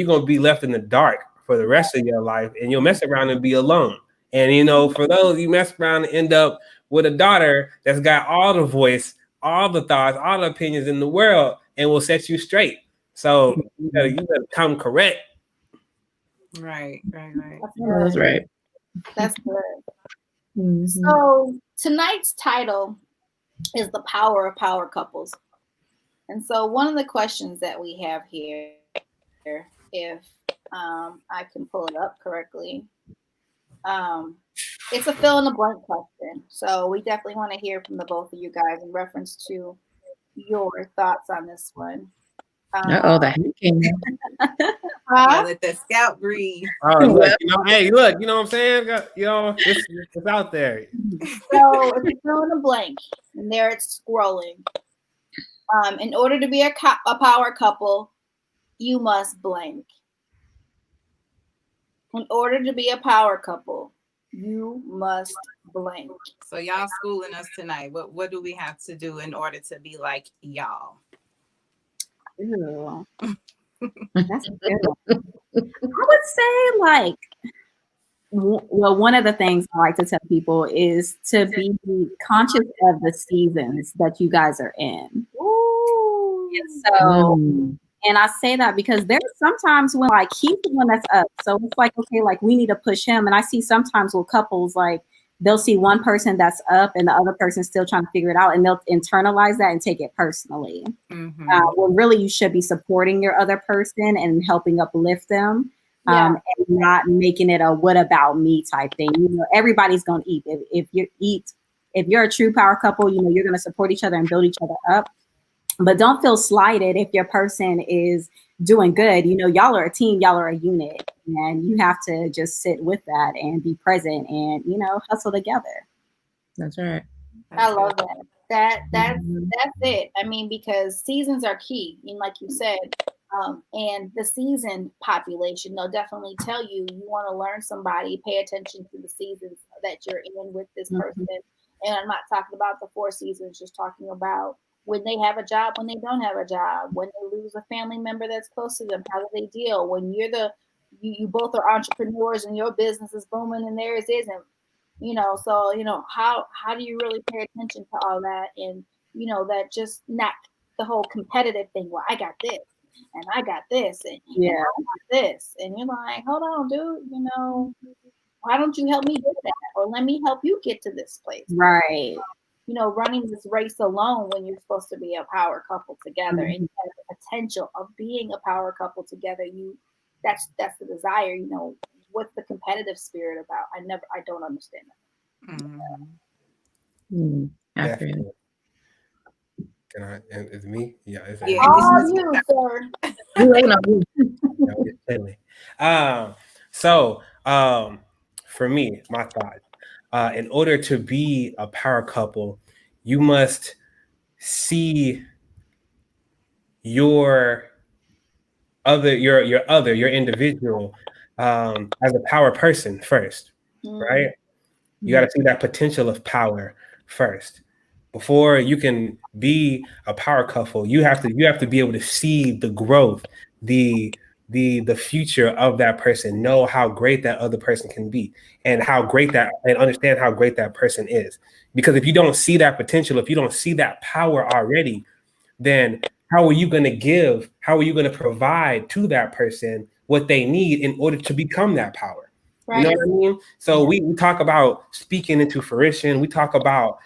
gonna be left in the dark for the rest of your life, and you'll mess around and be alone. And you know, for those you mess around and end up with a daughter that's got all the voice, all the thoughts, all the opinions in the world, and will set you straight. So you gotta come correct. Right. That's right. That's good. So tonight's title is the power of power couples. And so one of the questions that we have here, if I can pull it up correctly, it's a fill in the blank question. So we definitely want to hear from the both of you guys in reference to your thoughts on this one. The hand came in. Let that scalp breathe. Oh, look, hey, look, you know what I'm saying? It's out there. So if you fill in the blank, and there it's scrolling. In order to be a power couple, you must blank. In order to be a power couple, you must blank. So y'all schooling us tonight. What do we have to do in order to be like y'all? Ew. That's a good one. I would say, like, well, one of the things I like to tell people is to be conscious of the seasons that you guys are in. Ooh. And so, and I say that because there's sometimes when, like, he's the one that's up. So it's like, okay, like, we need to push him. And I see sometimes with couples, like, they'll see one person that's up and the other person's still trying to figure it out, and they'll internalize that and take it personally. When really you should be supporting your other person and helping uplift them, and not making it a "what about me" type thing. You know, everybody's gonna eat. If you're a true power couple, you know you're gonna support each other and build each other up. But don't feel slighted if your person is doing good. You know, y'all are a team, y'all are a unit, and you have to just sit with that and be present and, you know, hustle together. That's right. I love that. That's it. I mean, because seasons are key, and like you said, and the seasoned population, they'll definitely tell you want to learn somebody, pay attention to the seasons that you're in with this person. And I'm not talking about the 4 seasons, just talking about when they have a job, when they don't have a job, when they lose a family member that's close to them, how do they deal? When you both are entrepreneurs and your business is booming and theirs isn't, you know, so, you know, how do you really pay attention to all that? And, you know, that just not the whole competitive thing. Well, I got this and I got this and I got this. And you're like, hold on, dude, you know, why don't you help me get that? Or let me help you get to this place. Right. You know, running this race alone when you're supposed to be a power couple together and you have the potential of being a power couple together. That's the desire, you know, what's the competitive spirit about? I don't understand that. Definitely. Can I, is it me? Yeah. You, sir. So, for me, my thought, in order to be a power couple, you must see your individual as a power person first, right? You got to see that potential of power first. Before you can be a power couple, you have to be able to see the growth, the future of that person, know how great that other person can be, and understand how great that person is. Because if you don't see that potential, if you don't see that power already, then how are you going to give? How are you going to provide to that person what they need in order to become that power? Right. You know what I mean? So we talk about speaking into fruition. We talk about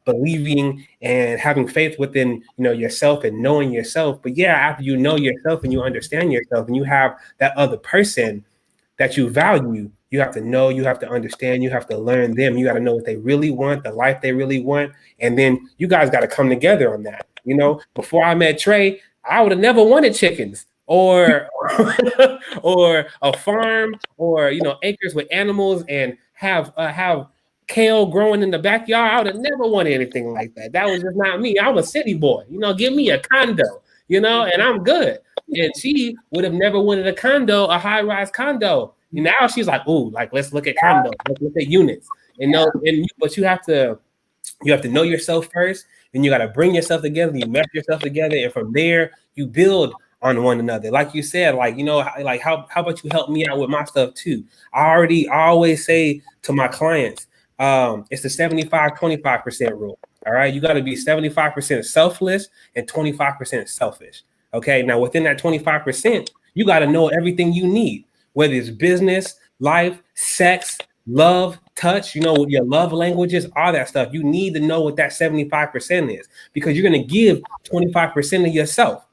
believing and having faith within, you know, yourself and knowing yourself. But yeah, after you know yourself and you understand yourself and you have that other person that you value, you have to know, you have to understand, you have to learn them. You got to know what they really want, the life they really want. And then you guys got to come together on that. You know, before I met Trae, I would have never wanted chickens or or a farm or, you know, acres with animals and have kale growing in the backyard. I would have never wanted anything like that. That was just not me. I'm a city boy. You know, give me a condo, you know, and I'm good. And she would have never wanted a condo, a high-rise condo. Now she's like, ooh, like let's look at condos, let's look at units. But you have to know yourself first, and you got to bring yourself together. You mesh yourself together, and from there you build on one another. Like you said, like how about you help me out with my stuff too? I always say to my clients, it's the 75-25% rule. All right, you got to be 75% selfless and 25% selfish. Okay, now within that 25%, you got to know everything you need, whether it's business, life, sex, love, touch, your love languages, all that stuff. You need to know what that 75% is, because you're going to give 25% of yourself.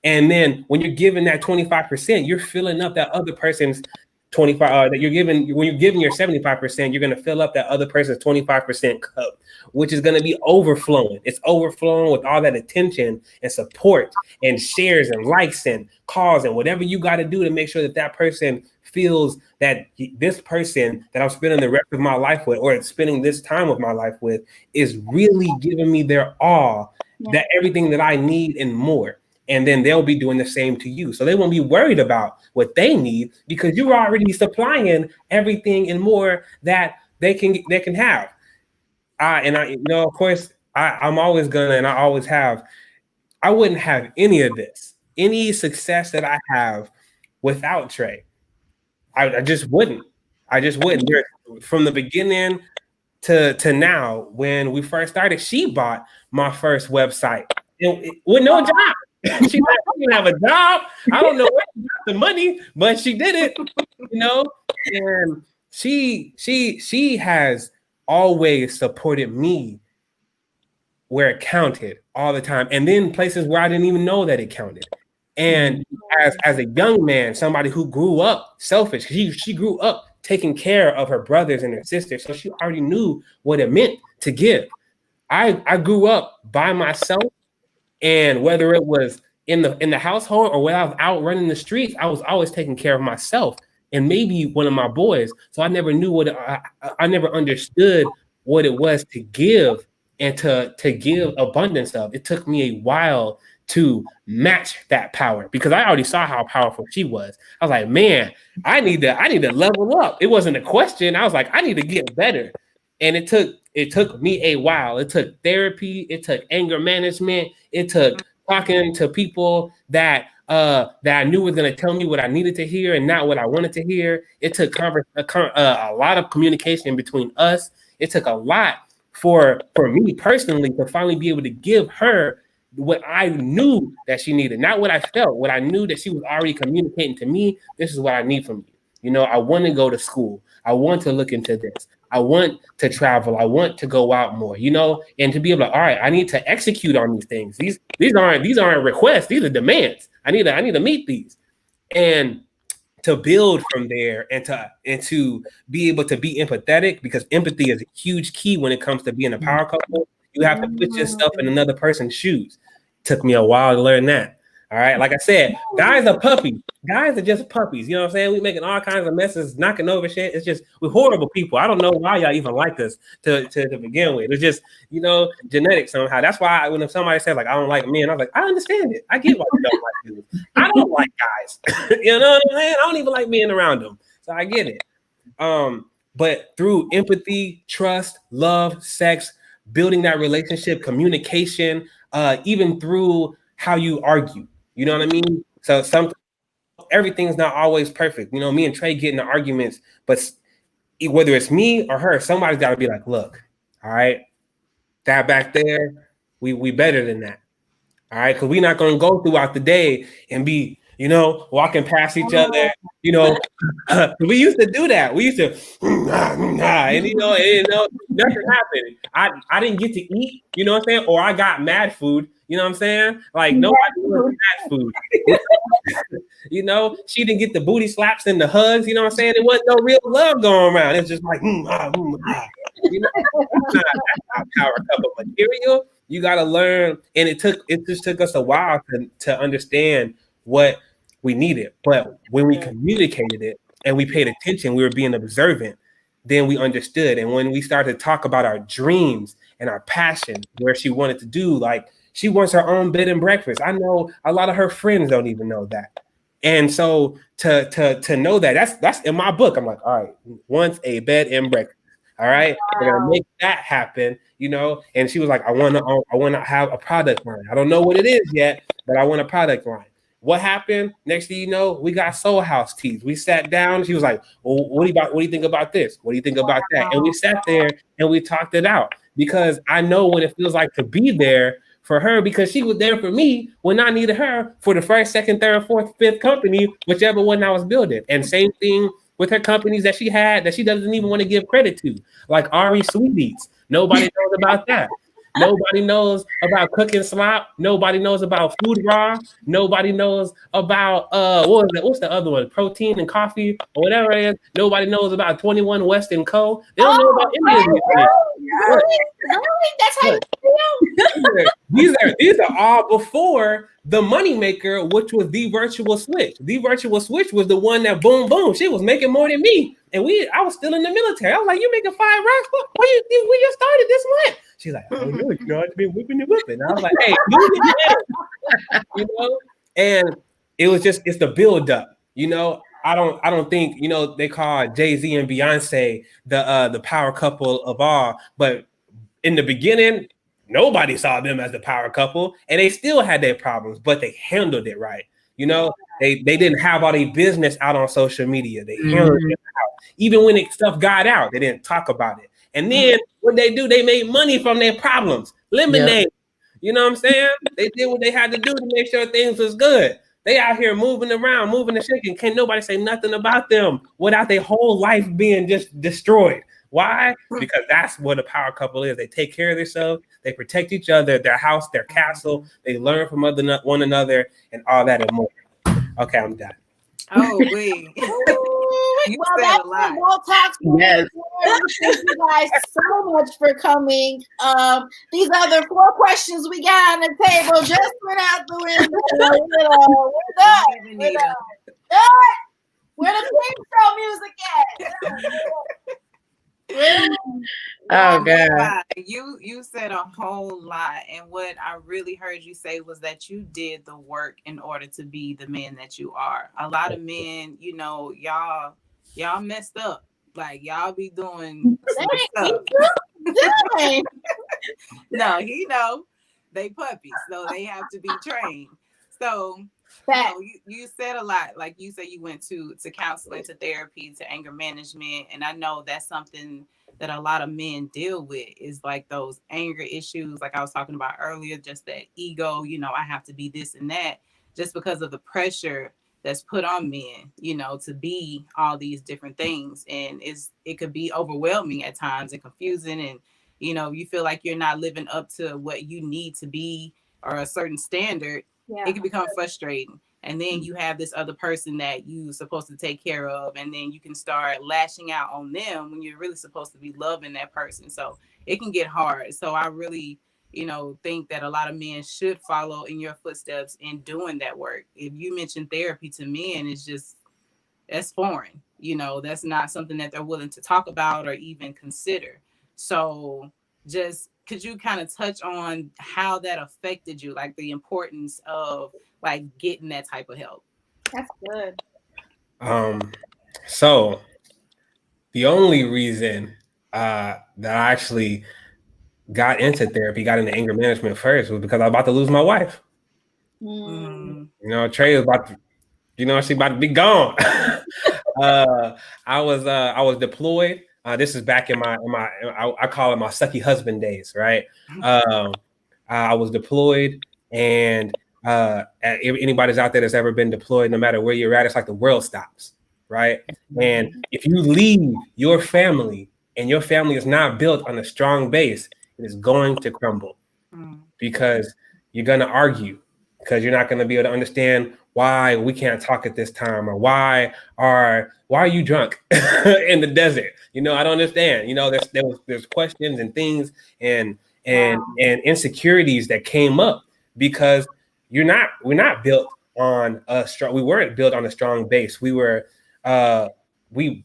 And then when you're giving that 25%, you're filling up that other person's 25 that you're giving. When you're giving your 75%, you're going to fill up that other person's 25% cup, which is going to be overflowing. It's overflowing with all that attention and support and shares and likes and calls and whatever you got to do to make sure that that person feels that this person that I'm spending the rest of my life with, or spending this time of my life with, is really giving me their all, that everything that I need and more. And then they'll be doing the same to you. So they won't be worried about what they need, because you're already supplying everything and more that they can have. Of course, I'm always gonna, and I always have, I wouldn't have any of this, any success that I have without Trae. I just wouldn't. From the beginning to now, when we first started, she bought my first website with no job. She didn't have a job. I don't know where she got the money, but she did it, and she has always supported me where it counted all the time, and then places where I didn't even know that it counted. And as a young man, somebody who grew up selfish, she grew up taking care of her brothers and her sisters, so she already knew what it meant to give. I grew up by myself, and whether it was in the household or when I was out running the streets, I was always taking care of myself and maybe one of my boys. So I never knew I never understood what it was to give and to give abundance of. It took me a while to match that power, because I already saw how powerful she was. I was like, man, I need to level up. It wasn't a question. I was like, I need to get better. And it took me a while. It took therapy. It took anger management. It took talking to people that I knew was going to tell me what I needed to hear and not what I wanted to hear. It took a lot of communication between us. It took a lot for me personally to finally be able to give her what I knew that she needed, not what I felt, what I knew that she was already communicating to me. This is what I need from you. I want to go to school. I want to look into this. I want to travel. I want to go out more, and to be able to, all right, I need to execute on these things. These aren't requests. These are demands. I need to meet these, and to build from there, and to be able to be empathetic, because empathy is a huge key when it comes to being a power couple. You have to put yourself in another person's shoes. Took me a while to learn that. All right. Like I said, guys are puppies. Guys are just puppies. You know what I'm saying? We making all kinds of messes, knocking over shit. It's just, we're horrible people. I don't know why y'all even like us to begin with. It's just, genetics somehow. That's why when somebody says like, I don't like men, I was like, I understand it. I get why you don't like dudes. I don't like guys. You know what I'm saying? I don't even like being around them. So I get it. But through empathy, trust, love, sex, building that relationship, communication, even through how you argue. You know what I mean? So everything's not always perfect. Me and Trae get into arguments, but whether it's me or her, somebody's got to be like, look, all right, that back there, we better than that. All right, because we're not going to go throughout the day and be, walking past each other. We used to do that. We used to, and nothing happened. I didn't get to eat, you know what I'm saying? Or I got mad food, you know what I'm saying? Like nobody was mad food. She didn't get the booty slaps and the hugs, you know what I'm saying? There wasn't no real love going around. It's just like, power cup of material. You got to learn, and it just took us a while to understand what we needed. But when we communicated it and we paid attention, we were being observant, then we understood. And when we started to talk about our dreams and our passion, where she wanted to do, like she wants her own bed and breakfast. I know a lot of her friends don't even know that. And so to know that's in my book. I'm like, all right, once a bed and breakfast. All right, we're gonna make that happen, you know. And she was like, I wanna have a product line. I don't know what it is yet, but I want a product line. What happened? Next thing you know, we got Sol Hous teas. We sat down. She was like, well, what do you think about this? What do you think about that? And we sat there and we talked it out because I know what it feels like to be there for her because she was there for me when I needed her for the first, second, third, fourth, fifth company, whichever one I was building. And same thing with her companies that she had that she doesn't even want to give credit to, like Ari Sweet Eats. Nobody knows about that. Nobody knows about cooking slop. Nobody knows about food raw. Nobody knows about what's the other one? Protein and coffee or whatever it is. Nobody knows about 21 West and Co. They don't know about any of these things. Really? That's how you feel? These are all before the moneymaker, which was the virtual switch. The virtual switch was the one that boom boom. She was making more than me, and I was still in the military. I was like, "You making $5 racks? When you started this month?" She's like, "Oh no, you know, I've been whipping and whipping." I was like, "Hey, do it again," you know. And it's the build up, you know. I don't think, you know, they call Jay-Z and Beyonce the power couple of all, but in the beginning, nobody saw them as the power couple, and they still had their problems, but they handled it right. You know, they didn't have all their business out on social media. They handled it out. Even when stuff got out, they didn't talk about it. And then what they do, they made money from their problems. Lemonade. Yep. You know what I'm saying? They did what they had to do to make sure things was good. They out here moving around, moving and shaking. Can't nobody say nothing about them without their whole life being just destroyed. Why? Because that's what a power couple is. They take care of themselves. They protect each other, their house, their castle. They learn from one another and all that and more. Okay, I'm done. Oh, wait. Well, that's the Wall Talks. Yes. Thank you guys so much for coming. These other 4 questions we got on the table just went out the window. We're done. Where the theme show music at? Oh God. You said a whole lot, and what I really heard you say was that you did the work in order to be the man that you are. A lot of men, you know, y'all messed up. Like y'all be doing stuff. No, he know they puppies, so they have to be trained. So you said a lot. Like you said, you went to counseling, to therapy, to anger management, and I know that's something that a lot of men deal with, is like those anger issues, like I was talking about earlier, just that ego, you know, I have to be this and that, just because of the pressure that's put on men, you know, to be all these different things. And it could be overwhelming at times and confusing. And, you know, you feel like you're not living up to what you need to be or a certain standard. It can become frustrating. And then you have this other person that you're supposed to take care of, and then you can start lashing out on them when you're really supposed to be loving that person. So it can get hard. So I really, you know, think that a lot of men should follow in your footsteps in doing that work. If you mention therapy to men, it's just, that's foreign. You know, that's not something that they're willing to talk about or even consider. So just, could you kind of touch on how that affected you, like the importance of like getting that type of help? That's good. So the only reason that I actually got into therapy, got into anger management first, was because I was about to lose my wife. You know, Trae was about to, you know, she about to be gone. I was deployed. This is back in my I call it my sucky husband days, right? I was deployed, and anybody's out there that's ever been deployed, no matter where you're at, it's like the world stops, right? And if you leave your family and your family is not built on a strong base, it is going to crumble, because you're going to argue, because you're not going to be able to understand why we can't talk at this time, or why are you drunk in the desert? You know, I don't understand. You know, there's questions and things and insecurities that came up because we're not built on a strong. We weren't built on a strong base. We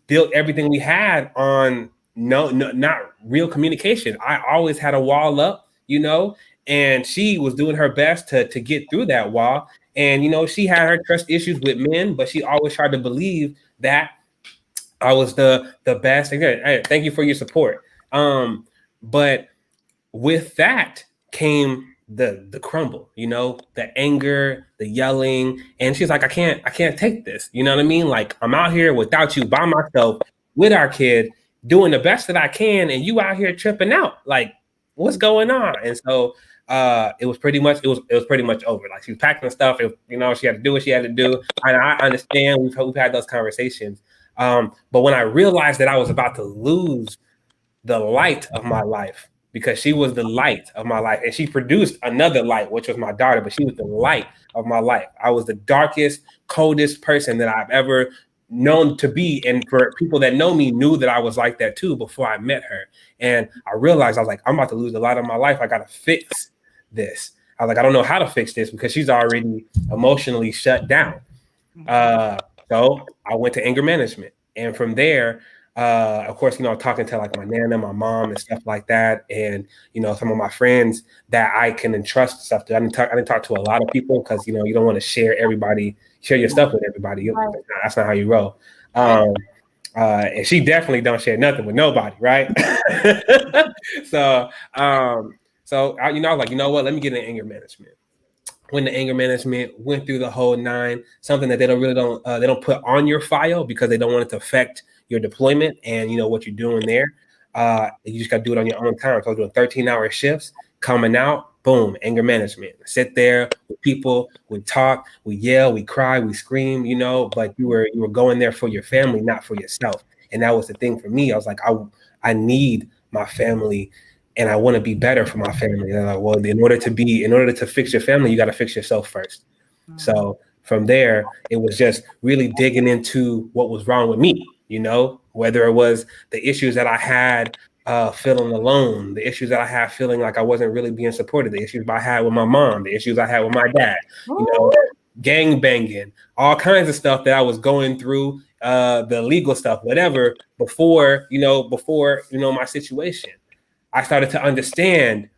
built everything we had on not real communication. I always had a wall up, you know, and she was doing her best to get through that wall. And, she had her trust issues with men, but she always tried to believe that I was the best. Again, hey, thank you for your support. But with that came the crumble, the anger, the yelling. And she's like, I can't take this. You know what I mean? Like, I'm out here without you, by myself, with our kid, doing the best that I can, and you out here tripping out. Like, what's going on? And so it was pretty much over. Like, she was packing the stuff. She had to do what she had to do. And I understand we've had those conversations. But when I realized that I was about to lose the light of my life, because she was the light of my life, and she produced another light, which was my daughter, but she was the light of my life. I was the darkest, coldest person that I've ever known to be. And for people that know me knew that I was like that too before I met her. And I realized, I was like, I'm about to lose the light of my life. I got to fix this. I was like, I don't know how to fix this because she's already emotionally shut down. So I went to anger management. And from there, of course, talking to like my nana, my mom, and stuff like that, and some of my friends that I can entrust stuff to. I didn't talk to a lot of people because you don't want to share your stuff with everybody. Right. That's not how you roll. And she definitely don't share nothing with nobody, right? So I was like, you know what? Let me get into anger management. Went to anger management, went through the whole 9. Something that they don't put on your file because they don't want it to affect your deployment and what you're doing there. You just got to do it on your own time. So I was doing 13-hour shifts, coming out, boom, anger management. Sit there with people, we talk, we yell, we cry, we scream, but you were going there for your family, not for yourself. And that was the thing for me. I was like, I need my family and I want to be better for my family. And I'm like, well, in order to fix your family, you got to fix yourself first. Mm-hmm. So from there, it was just really digging into what was wrong with me. Whether it was the issues that I had feeling alone, the issues that I had feeling like I wasn't really being supported, the issues I had with my mom, the issues I had with my dad, gang banging, all kinds of stuff that I was going through, the legal stuff, whatever, before my situation. I started to understand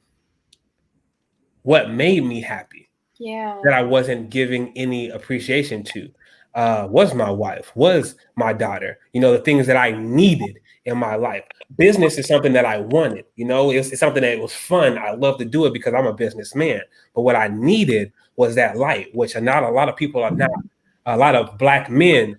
what made me happy. Yeah. That I wasn't giving any appreciation to. Was my wife, was my daughter, the things that I needed in my life. Business is something that I wanted, it's something that was fun. I love to do it because I'm a businessman. But what I needed was that light, which not a lot of people are not. A lot of Black men,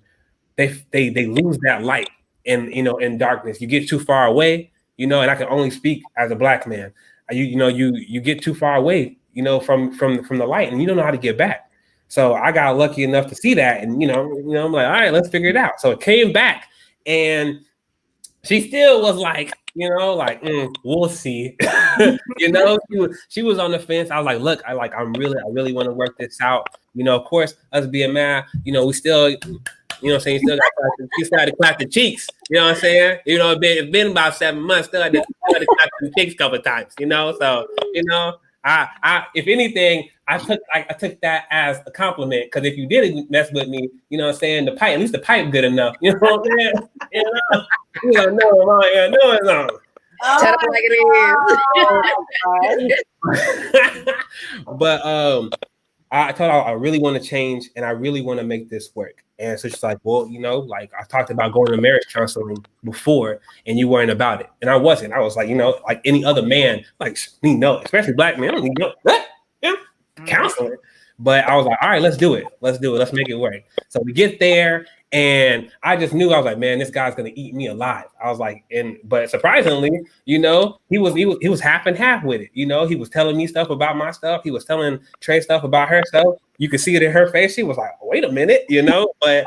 they lose that light in darkness. You get too far away, and I can only speak as a Black man. You get too far away, from the light, and you don't know how to get back. So I got lucky enough to see that, and I'm like, all right, let's figure it out. So it came back, and she still was like, we'll see. She was on the fence. I was like, look, I really want to work this out. Of course, us being mad, we still, you still had to clap the cheeks. You know what I'm saying? It's been about 7 months. Still had to clap the cheeks a couple of times. So I if anything, I took that as a compliment, because if you didn't mess with me, the pipe, at least the pipe good enough. You know what I'm saying? You don't know I'm out here doing something. Tell them like it is. But I told her I really want to change and I really want to make this work. And so she's like, well, I talked about going to marriage counseling before and you weren't about it. And I wasn't. I was like, like any other man, especially Black men, I don't need counseling. But I was like, all right, let's do it. Let's make it work. So we get there, and I just knew, I was like, man, this guy's gonna eat me alive. I was like, but surprisingly, he was half and half with it. He was telling me stuff about my stuff. He was telling Trae stuff about her stuff. You could see it in her face. She was like, wait a minute, but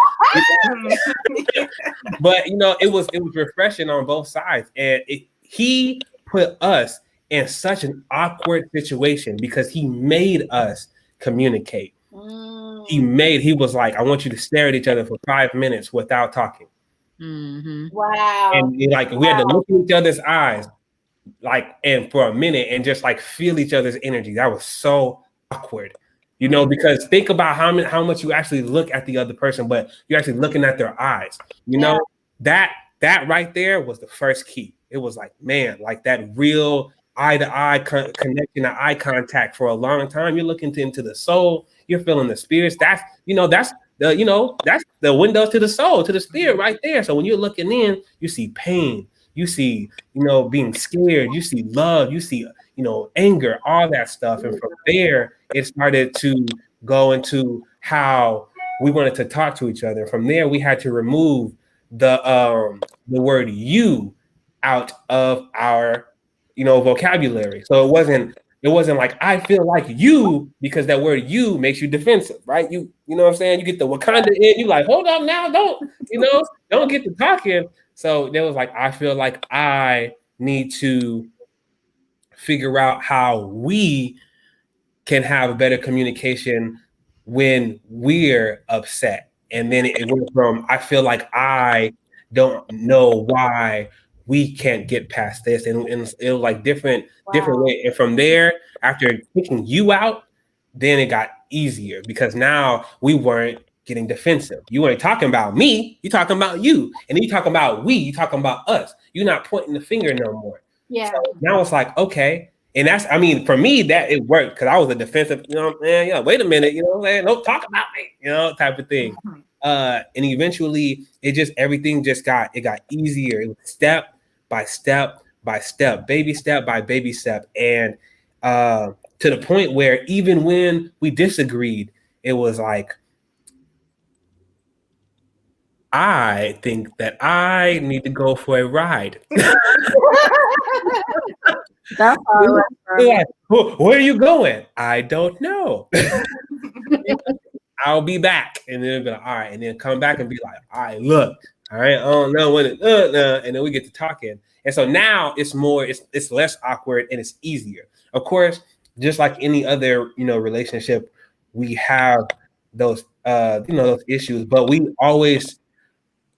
but it was refreshing on both sides. And he put us in such an awkward situation because he made us communicate. He was like, I want you to stare at each other for 5 minutes without talking. Mm-hmm. Wow. And we had to look in each other's eyes, and for a minute, and just feel each other's energy. That was so awkward, because think about how much you actually look at the other person, but you're actually looking at their eyes. That right there was the first key. It was like, man, that real eye to eye connection, eye contact for a long time. You're looking into the soul. You're feeling the spirits. That's that's the windows to the soul, to the spirit right there. So when you're looking in, you see pain. You see, being scared. You see love. You see, anger, all that stuff. And from there, it started to go into how we wanted to talk to each other. From there, we had to remove the word "you" out of our vocabulary. So it wasn't like I feel like you, because that word "you" makes you defensive, right? You know what I'm saying? You get the Wakanda in, you like, hold up now, don't get to talking. So there was like, I feel like I need to figure out how we can have better communication when we're upset. And then it went from, I feel like I don't know why we can't get past this. And it was like different way. And from there, after picking you out, then it got easier because now we weren't getting defensive. You ain't talking about me, you talking about you. And then you talking about we, you talking about us. You're not pointing the finger no more. Yeah. So now it's like, okay. And that's, for me, that it worked because I was a defensive, man, wait a minute, don't talk about me, type of thing. And eventually everything got easier. It was step by step by step, baby step by baby step. And to the point where even when we disagreed, it was like, I think that I need to go for a ride. That's all right. Like, where are you going? I don't know. I'll be back. And then it'll be like, all right. And then come back and be like, all right, look. All right, I don't know when and then we get to talking. And so now it's less awkward and it's easier. Of course, just like any other, relationship, we have those those issues, but we always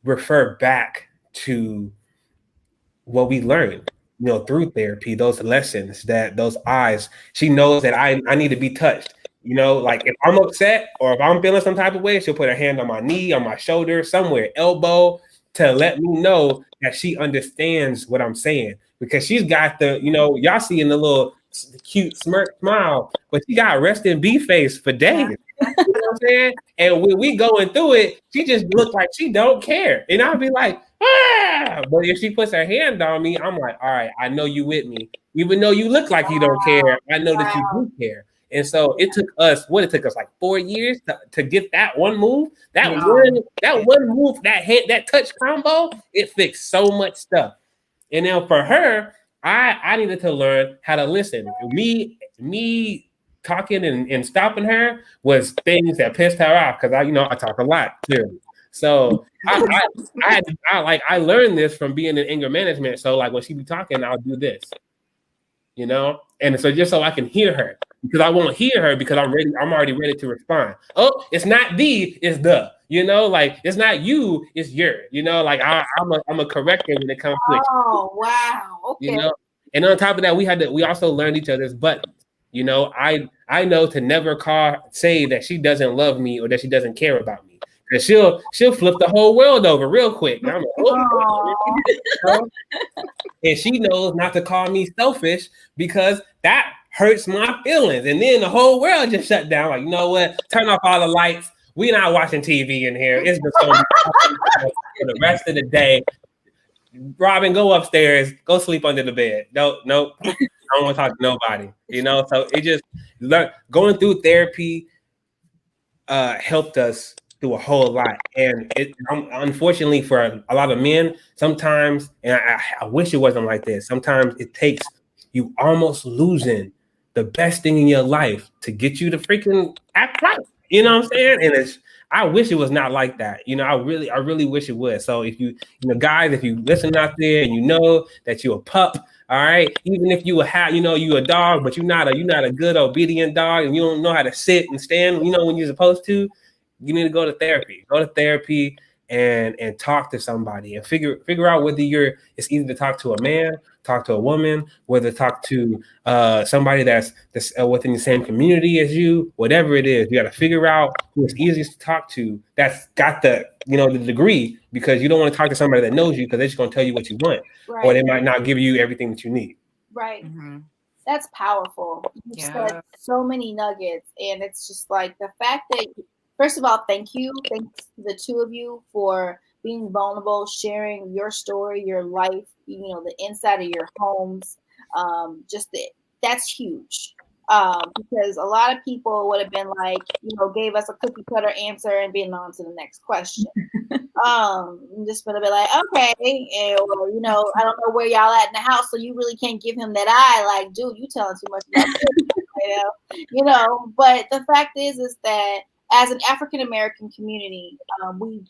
refer back to what we learned, through therapy, those lessons, those eyes. She knows that I need to be touched. Like if I'm upset or if I'm feeling some type of way, she'll put her hand on my knee, on my shoulder, somewhere, elbow, to let me know that she understands what I'm saying. Because she's got the, y'all seeing the little cute smirk smile, but she got resting bee face for days. You know what I'm saying? And when we going through it, she just looks like she don't care. And I'll be like, ah! But if she puts her hand on me, I'm like, all right, I know you with me. Even though you look like you don't care, I know that you do care. And so it took us like 4 years to get that one move. That one move, that touch combo, it fixed so much stuff. And then for her, I needed to learn how to listen. Me talking and stopping her was things that pissed her off because I talk a lot clearly. So I learned this from being in anger management. So like when she be talking, I'll do this, and so just so I can hear her, because I won't hear her because I'm already ready to respond. Oh, it's not it's the, like it's not you, it's your, like I'm a corrector when it comes to it. Oh wow, okay. And on top of that, we also learned each other's buttons. I know to never say that she doesn't love me or that she doesn't care about me, because she'll flip the whole world over real quick. And I'm like, and she knows not to call me selfish because that hurts my feelings. And then the whole world just shut down. Like, you know what? Turn off all the lights. We're not watching TV in here. It's just for the rest of the day. Robin, go upstairs. Go sleep under the bed. Nope. I don't want to talk to nobody. So it just going through therapy helped us through a whole lot. And unfortunately for a lot of men, sometimes, and I wish it wasn't like this, sometimes it takes you almost losing the best thing in your life to get you to freaking act right. You know what I'm saying? And I wish it was not like that. I really wish it was. So if you guys, if you listen out there and you know that you're a pup, all right, even if you you a dog, but you're not a good obedient dog and you don't know how to sit and stand, when you're supposed to, you need to go to therapy. Go to therapy and talk to somebody and figure out whether it's easy to talk to a man, talk to a woman, whether to talk to somebody that's within the same community as you, whatever it is. You got to figure out who it's easiest to talk to that's got the the degree, because you don't want to talk to somebody that knows you because they're just going to tell you what you want, right, or they might not give you everything that you need. Right. Mm-hmm. That's powerful. You said so many nuggets, and it's just like the fact that, first of all, thanks to the two of you for being vulnerable, sharing your story, your life, the inside of your homes. That's huge. Because a lot of people would have been like, gave us a cookie cutter answer and been on to the next question. I'm just gonna be like, okay, and, well, I don't know where y'all at in the house, so you really can't give him that eye. Like, dude, you telling too much about this, But the fact is that as an African American community, we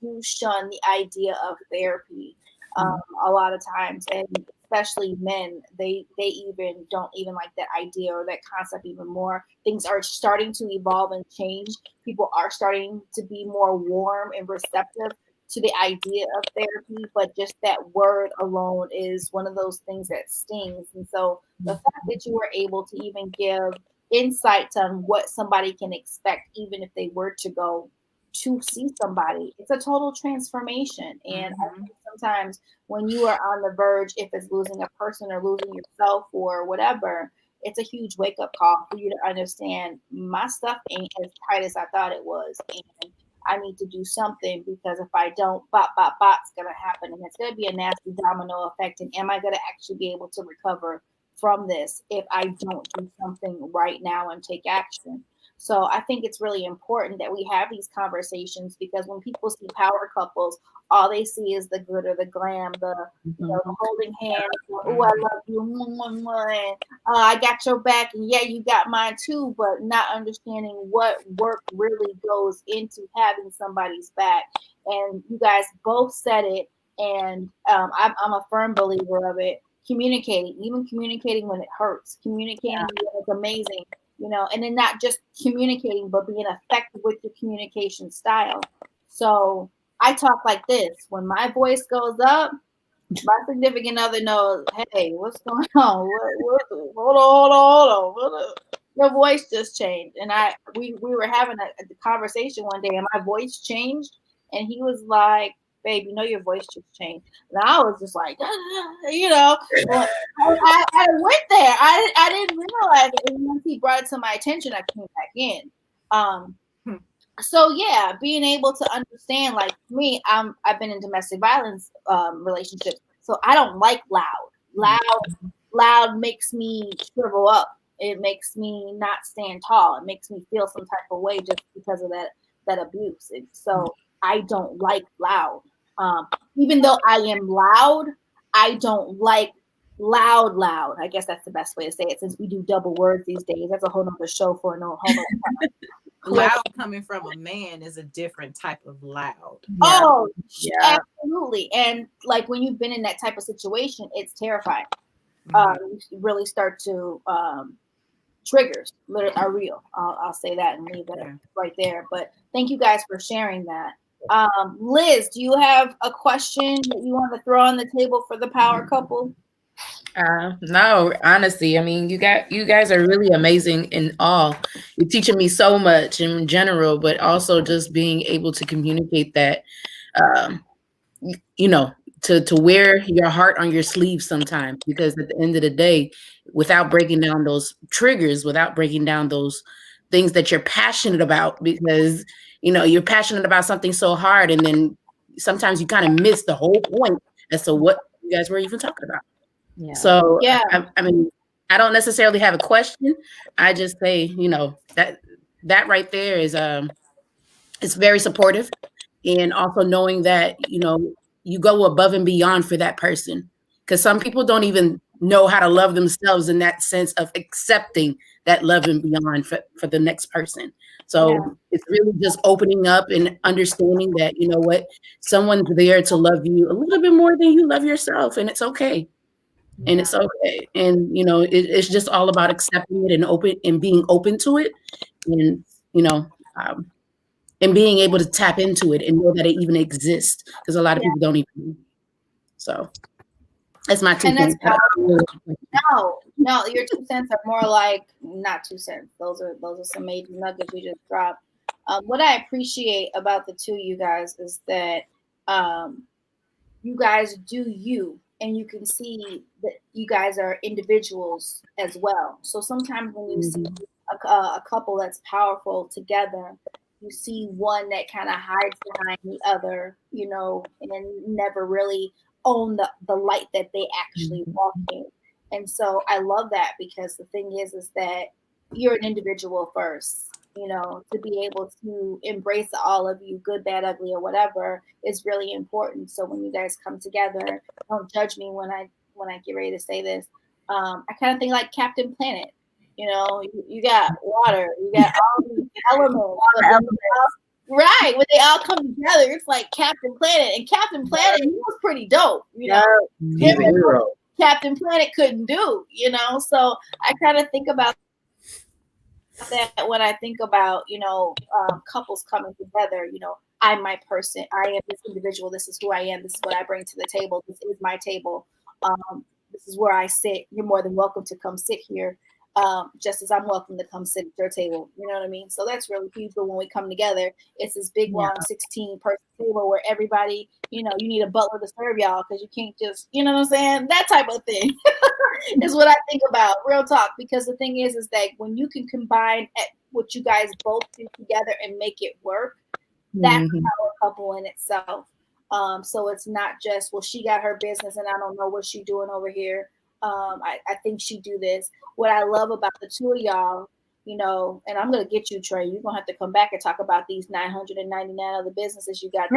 do shun the idea of therapy a lot of times, and especially men, they even don't even like that idea or that concept even more. Things are starting to evolve and change. People are starting to be more warm and receptive to the idea of therapy, but just that word alone is one of those things that stings. And so the fact that you were able to even give insights on what somebody can expect, even if they were to go to see somebody, it's a total transformation. And I think sometimes when you are on the verge, if it's losing a person or losing yourself or whatever, it's a huge wake up call for you to understand my stuff ain't as tight as I thought it was. And I need to do something, because if I don't, bot's going to happen. And it's going to be a nasty domino effect. And am I going to actually be able to recover from this if I don't do something right now and take action? So I think it's really important that we have these conversations, because when people see power couples, all they see is the good or the glam, the holding hands, oh, I love you, and I got your back, and yeah, you got mine too, but not understanding what work really goes into having somebody's back. And you guys both said it, and I'm a firm believer of it. Communicating, even communicating when it hurts, communicating when it's amazing. And then not just communicating, but being effective with your communication style. So I talk like this. When my voice goes up, my significant other knows, hey, what's going on? Hold on. Your voice just changed. And we were having a conversation one day, and my voice changed. And he was like, babe, your voice just changed. And I was just like, well, I went there. I didn't realize it. And once he brought it to my attention, I came back in. So yeah, being able to understand, like me, I've been in domestic violence relationships, so I don't like loud. Loud makes me shrivel up. It makes me not stand tall. It makes me feel some type of way just because of that abuse. And so I don't like loud. Even though I am loud, I don't like loud. I guess that's the best way to say it, since we do double words these days. That's a whole nother show for no whole nother. Loud coming from a man is a different type of loud. Oh, yeah. Absolutely. And like when you've been in that type of situation, it's terrifying. You really start to triggers are real. I'll say that and leave it right there. But thank you guys for sharing that. Liz, do you have a question that you want to throw on the table for the power couple? No, honestly, I mean, you guys are really amazing in all. You're teaching me so much in general, but also just being able to communicate that, to wear your heart on your sleeve sometimes, because at the end of the day, without breaking down those triggers, without breaking down those things that you're passionate about, because, you're passionate about something so hard, and then sometimes you kind of miss the whole point as to what you guys were even talking about. Yeah. So, I mean, I don't necessarily have a question. I just say, that right there is, it's very supportive. And also knowing that, you go above and beyond for that person. Because some people don't even know how to love themselves in that sense of accepting that love and beyond for the next person. So it's really just opening up and understanding that, what, someone's there to love you a little bit more than you love yourself. And it's okay. And it's okay. And, it's just all about accepting it and being open to it. And, and being able to tap into it and know that it even exists, because a lot of people don't even. So that's my 2 cents. No, your 2 cents are more like not 2 cents. Those are some major nuggets you just dropped. What I appreciate about the two of you guys is that you guys do you. and you can see that you guys are individuals as well. So sometimes when you see a couple that's powerful together, you see one that kind of hides behind the other, you know, and never really own the light that they actually walk in. And so I love that, because the thing is that you're an individual first. You know, to be able to embrace all of you, good, bad, ugly, or whatever, is really important. So when you guys come together, don't judge me when I get ready to say this. I kind of think like Captain Planet. You know, you got water, you got all these elements, right? When they all come together, it's like Captain Planet. And Captain Planet, he was pretty dope. You know, he's a hero. Captain Planet couldn't do. You know, so I kind of think about that when I think about, you know, couples coming together. You know, I'm my person. I am this individual. This is who I am. This is what I bring to the table. This is my table. This is where I sit. You're more than welcome to come sit here, just as I'm welcome to come sit at your table. You know what I mean? So that's really huge. But when we come together, it's this big, long 16-person table where everybody, you know, you need a butler to serve y'all, because you can't just, you know what I'm saying? That type of thing is what I think about, real talk. Because the thing is that when you can combine what you guys both do together and make it work, that's a power couple in itself. So it's not just, well, she got her business and I don't know what she's doing over here. I think she do this. What I love about the two of y'all, you know, and I'm gonna get you, Trae. You're gonna have to come back and talk about these 999 other businesses you got.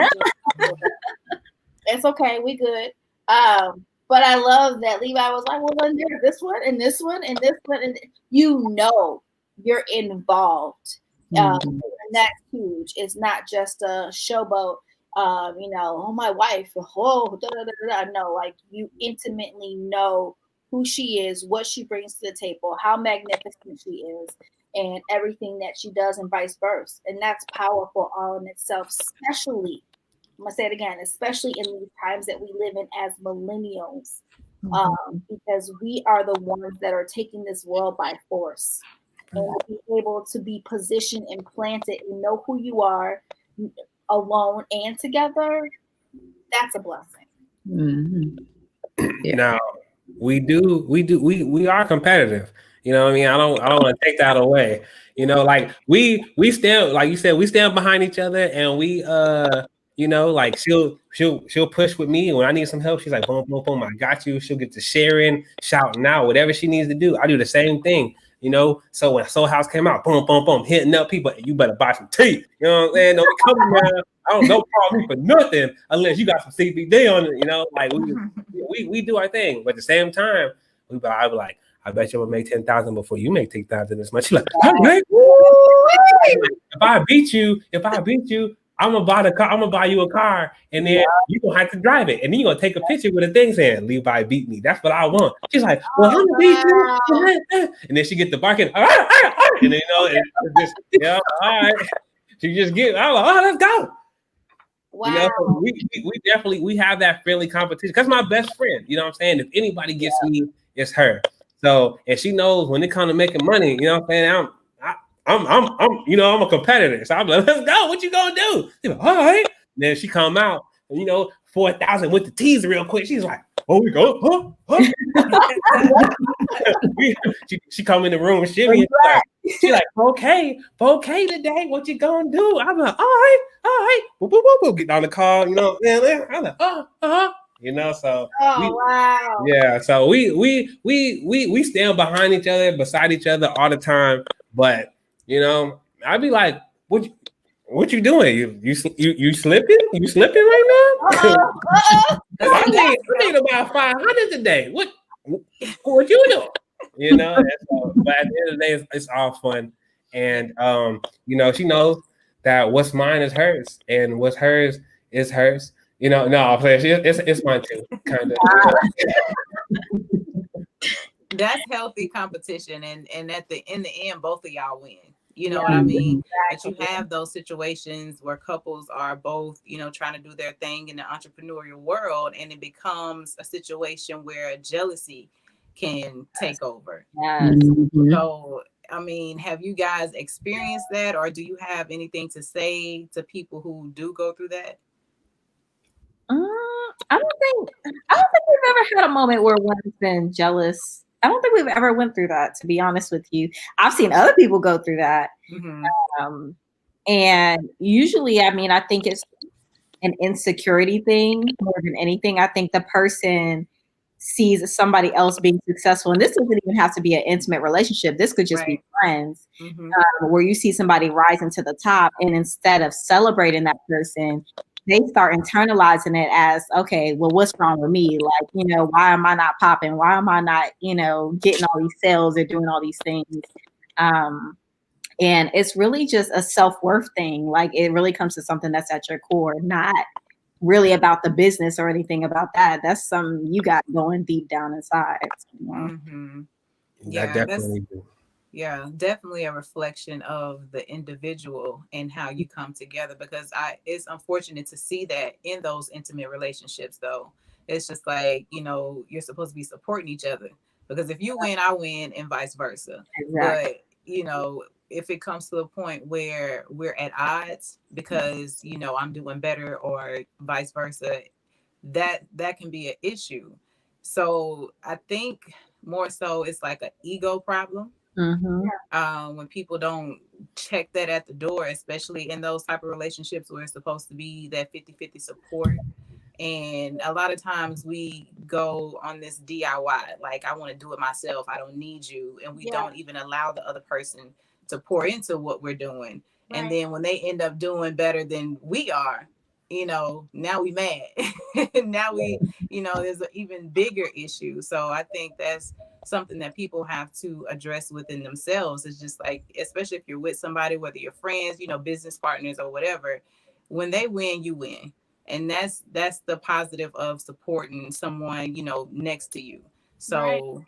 It's okay, we good. But I love that Levi was like, well, then there's this one and this one and this one, and you know, you're involved. And that's huge. It's not just a showboat. You know, oh, my wife, oh, da, da, da, da. No, like, you intimately know who she is, what she brings to the table, how magnificent she is, and everything that she does, and vice versa. And that's powerful all in itself, especially, I'm going to say it again, especially in these times that we live in as millennials, because we are the ones that are taking this world by force. And to be able to be positioned and planted and know who you are, alone and together, that's a blessing. Yeah. Now we are competitive. You know what I mean? I don't want to take that away. You know, like we stand, like you said, we stand behind each other, and we you know, like she'll push with me when I need some help. She's like, boom, boom, boom, I got you. She'll get to sharing, shouting out, whatever she needs to do. I do the same thing. You know, so when Sol Hous came out, boom, boom, boom, hitting up people, you better buy some tea. You know what I'm saying? Don't be coming around. Don't call me for nothing unless you got some CBD on it. You know, like we do our thing, but at the same time, I be like, I bet you will make 10,000 before you make 10,000 this much. You're like, all right. If I beat you, I'm gonna buy the car. I'm gonna buy you a car, and then you gonna have to drive it, and then you are gonna take a picture with a thing saying Levi beat me. That's what I want. She's like, well, I'm gonna beat you, and then she get the barking, and then, you know, it's just, yeah, all right. She just get, I'm like, oh, let's go. Wow. You know, so we definitely have that friendly competition. Cause my best friend, you know what I'm saying? If anybody gets me, it's her. So, and she knows when it comes to making money, you know what I'm saying? I'm you know, I'm a competitor. So I'm like, let's go. What you gonna do? She's like, all right. Then she come out, you know, 4,000 with the teas real quick. She's like, oh, we go, huh? she come in the room, she like, okay today. What you gonna do? I'm like, all right. Boop, boop, boop, boop. Get on the call, you know. I'm like, you know, so wow. Yeah, so we stand behind each other, beside each other all the time. But you know, I'd be like, what you doing? You slipping? You slipping right now? I need about 500 today. What you doing? You know, so, but at the end of the day, it's all fun. And you know, she knows that what's mine is hers, and what's hers is hers. You know, no, it's mine too, kind of. That's healthy competition, and in the end, both of y'all win. You know what I mean? Exactly. That you have those situations where couples are both, you know, trying to do their thing in the entrepreneurial world, and it becomes a situation where jealousy can take over. Yes. So, I mean, have you guys experienced that, or do you have anything to say to people who do go through that? I don't think we've ever had a moment where one's been jealous. I don't think we've ever went through that, to be honest with you. I've seen other people go through that. Mm-hmm. And usually, I mean, I think it's an insecurity thing more than anything. I think the person sees somebody else being successful, and this doesn't even have to be an intimate relationship. This could just be friends, where you see somebody rising to the top, and instead of celebrating that person, they start internalizing it as, okay, well, what's wrong with me? Like, you know, why am I not popping? Why am I not, you know, getting all these sales or doing all these things? And it's really just a self-worth thing. Like, it really comes to something that's at your core, not really about the business or anything about that. That's something you got going deep down inside. Yeah, definitely do. Yeah, definitely a reflection of the individual and how you come together, because it's unfortunate to see that in those intimate relationships though. It's just like, you know, you're supposed to be supporting each other, because if you win, I win, and vice versa. Exactly. But, you know, if it comes to a point where we're at odds because, you know, I'm doing better or vice versa, that can be an issue. So I think more so it's like an ego problem. When people don't check that at the door, especially in those type of relationships where it's supposed to be that 50-50 support. And a lot of times we go on this DIY, like, I want to do it myself, I don't need you, and we don't even allow the other person to pour into what we're doing. And then when they end up doing better than we are, you know, now we mad. Now we, you know, there's an even bigger issue. So I think that's something that people have to address within themselves. It's just like, especially if you're with somebody, whether you're friends, you know, business partners or whatever, when they win, you win. And that's the positive of supporting someone, you know, next to you. So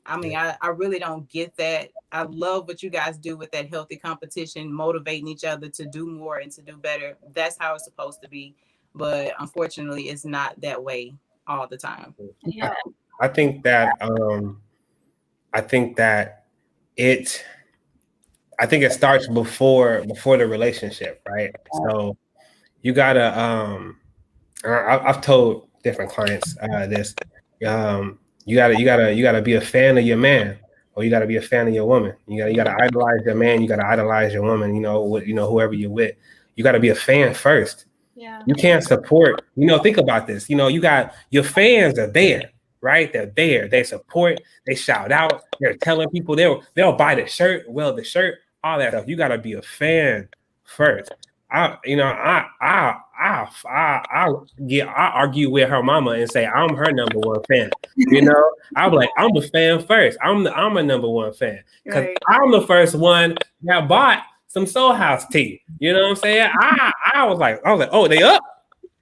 I mean, I really don't get that. I love what you guys do with that healthy competition, motivating each other to do more and to do better. That's how it's supposed to be. But unfortunately, it's not that way all the time. Yeah. I think that it starts before the relationship, right? So you gotta I've told different clients this. You gotta be a fan of your man, or you gotta be a fan of your woman. You gotta idolize your man. You gotta idolize your woman. Whoever you're with, you gotta be a fan first. Yeah. You can't support. Think about this. You got your fans are there, right? They're there. They support. They shout out. They're telling people they'll buy the shirt, all that stuff. You gotta be a fan first. I argue with her mama and say I'm her number one fan. I'm like, I'm a fan first. I'm a number one fan because I'm the first one that bought some Sol Hous tea. You know what I'm saying? I was like, oh, they up?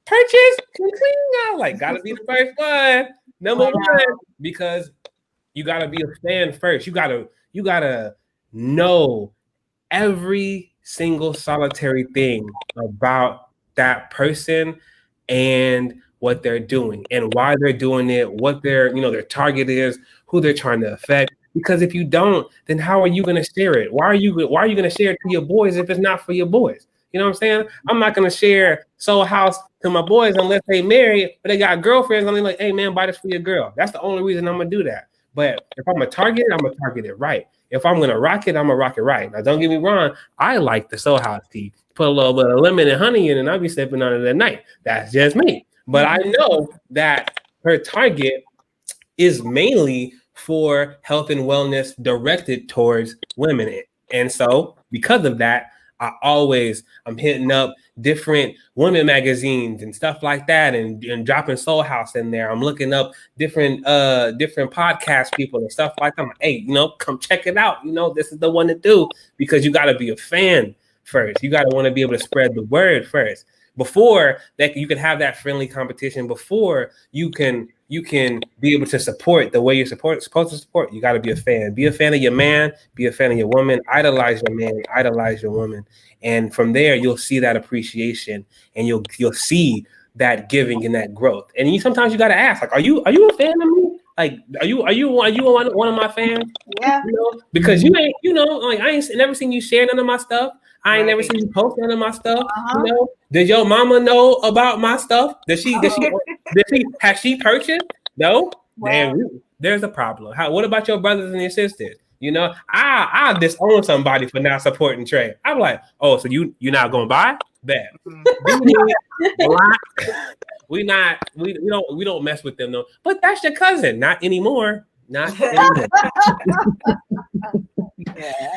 Purchase? I was like, gotta be the first one, number one, because you gotta be a fan first. You gotta know every single solitary thing about that person and what they're doing and why they're doing it, what their target is, who they're trying to affect. Because if you don't, then how are you going to share it? Why are you going to share it to your boys if it's not for your boys? You know what I'm saying? I'm not going to share Sol Hous to my boys unless they married, but they got girlfriends. I'm like, hey man, buy this for your girl. That's the only reason I'm going to do that. But if I'm going to target it, I'm going to target it right. If I'm going to rock it, I'm going to rock it right. Now, don't get me wrong. I like the Sol Hous tea. Put a little bit of lemon and honey in it, and I'll be sipping on it at night. That's just me. But I know that her target is mainly for health and wellness directed towards women. And so because of that, I'm hitting up different women magazines and stuff like that and dropping Sol Hous in there. I'm looking up different podcast people and stuff like that. I'm like, hey, come check it out. This is the one to do, because you got to be a fan first. You got to want to be able to spread the word first. Before that, you can have that friendly competition. Before you can be able to support the way you're supposed to support. You got to be a fan. Be a fan of your man. Be a fan of your woman. Idolize your man. Idolize your woman. And from there, you'll see that appreciation, and you'll see that giving and that growth. And sometimes you got to ask, like, are you a fan of me? Like, are you one of my fans? Yeah. You know, because you ain't, you know, like I ain't never seen you share none of my stuff. I ain't never seen you post none of my stuff. You know, did your mama know about my stuff? Has she purchased? No. Well, There's a problem. What about your brothers and your sisters? You know, I disown somebody for not supporting Trae. I'm like, oh, so you're not gonna buy that? We don't mess with them though. But that's your cousin, not anymore. Not anymore. Yeah.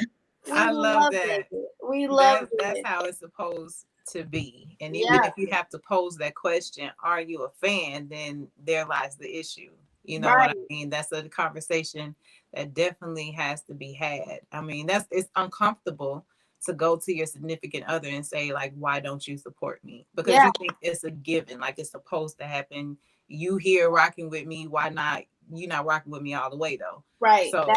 I love that. We love that's it. how it's supposed to be. And even if you have to pose that question, are you a fan? Then there lies the issue. You know what I mean? That's a conversation that definitely has to be had. I mean, it's uncomfortable to go to your significant other and say, like, why don't you support me? Because you think it's a given, like it's supposed to happen. You here rocking with me, why not? You not rocking with me all the way though. Right. So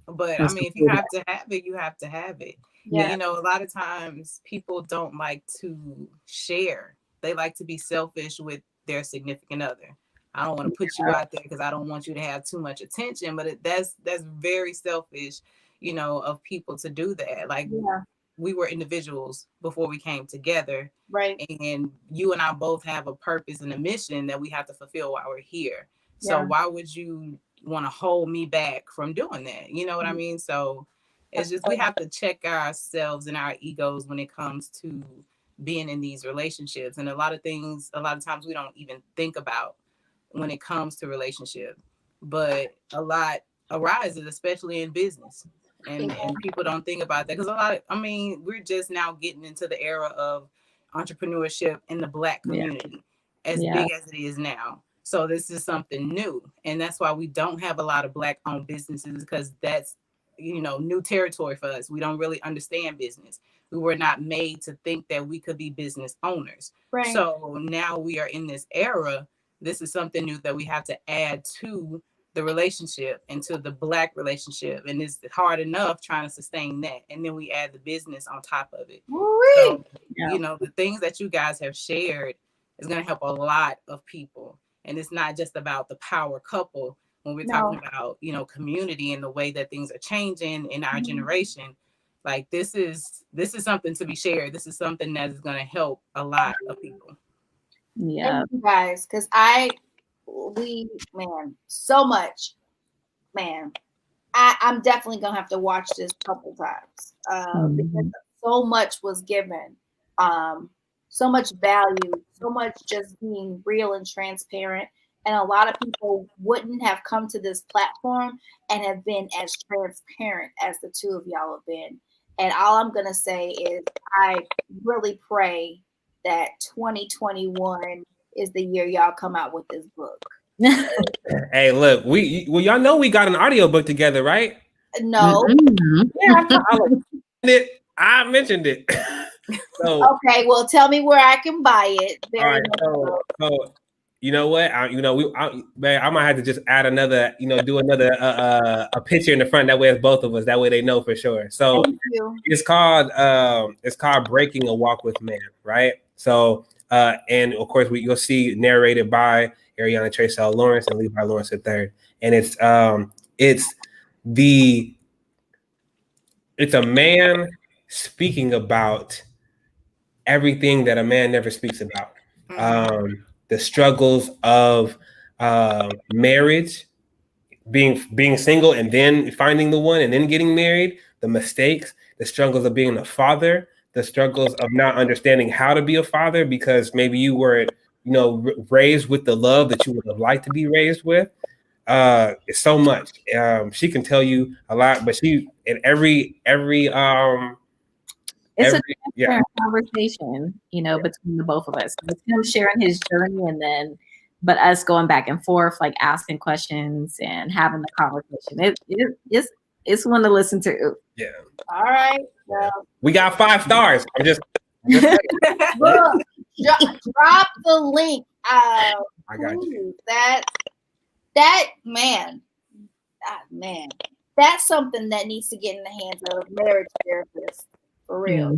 but I mean, if you have to have it, you have to have it. Yeah. You know, a lot of times people don't like to share. They like to be selfish with their significant other. I don't want to put you out there because I don't want you to have too much attention, but that's very selfish, you know, of people to do that. Like we were individuals before we came together. Right. And you and I both have a purpose and a mission that we have to fulfill while we're here. So why would you want to hold me back from doing that? You know what I mean? So it's just we have to check ourselves and our egos when it comes to being in these relationships. And a lot of times we don't even think about when it comes to relationship, but a lot arises, especially in business. And people don't think about that because we're just now getting into the era of entrepreneurship in the Black community as big as it is now. So this is something new. And that's why we don't have a lot of Black owned businesses, because that's, you know, new territory for us. We don't really understand business. We were not made to think that we could be business owners. Right. So now we are in this era. This is something new that we have to add to the relationship and to the Black relationship. And it's hard enough trying to sustain that. And then we add the business on top of it. So, you know, the things that you guys have shared is going to help a lot of people. And it's not just about the power couple when we're talking about, you know, community and the way that things are changing in our generation. Like this is something to be shared. This is something that is going to help a lot of people. Yeah, thank you guys, because so much, I'm definitely gonna have to watch this a couple times because so much was given, so much value, so much just being real and transparent. And a lot of people wouldn't have come to this platform and have been as transparent as the two of y'all have been. And all I'm gonna say is I really pray that 2021 is the year y'all come out with this book. Hey, look, y'all know we got an audiobook together, right? No. Yeah, I mentioned it. So, okay, well, tell me where I can buy it. All right, so you know what? I might have to just add another, do another a picture in the front. That way it's both of us. That way they know for sure. So it's called Breaking a Walk with Man, right? So and of course you'll see narrated by Ariana Trae, Sol Hous, and Levi Lawrence III. And it's a man speaking about everything that a man never speaks about. The struggles of marriage, being single and then finding the one and then getting married, the mistakes, the struggles of being a father, the struggles of not understanding how to be a father because maybe you weren't, raised with the love that you would have liked to be raised with. It's so much. She can tell you a lot, but it's a conversation, between the both of us. It's him sharing his journey but us going back and forth, like asking questions and having the conversation. It's one to listen to. Yeah. All right. Well, we got 5 stars. I'm just look, drop the link. I got you. That man. That's something that needs to get in the hands of marriage therapists. For real.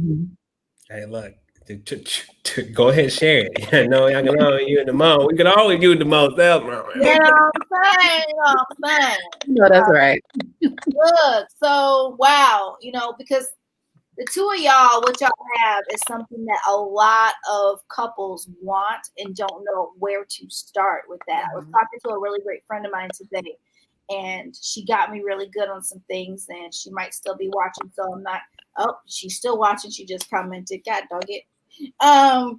Hey, look, to go ahead and share it. You know, y'all can always use the most. We can always use the most help. You know what I'm saying? No, that's right. Look, so wow, because the two of y'all, what y'all have is something that a lot of couples want and don't know where to start with that. I was talking to a really great friend of mine today, and she got me really good on some things, and she might still be watching, so I'm not. Oh, she's still watching. She just commented, God dog it.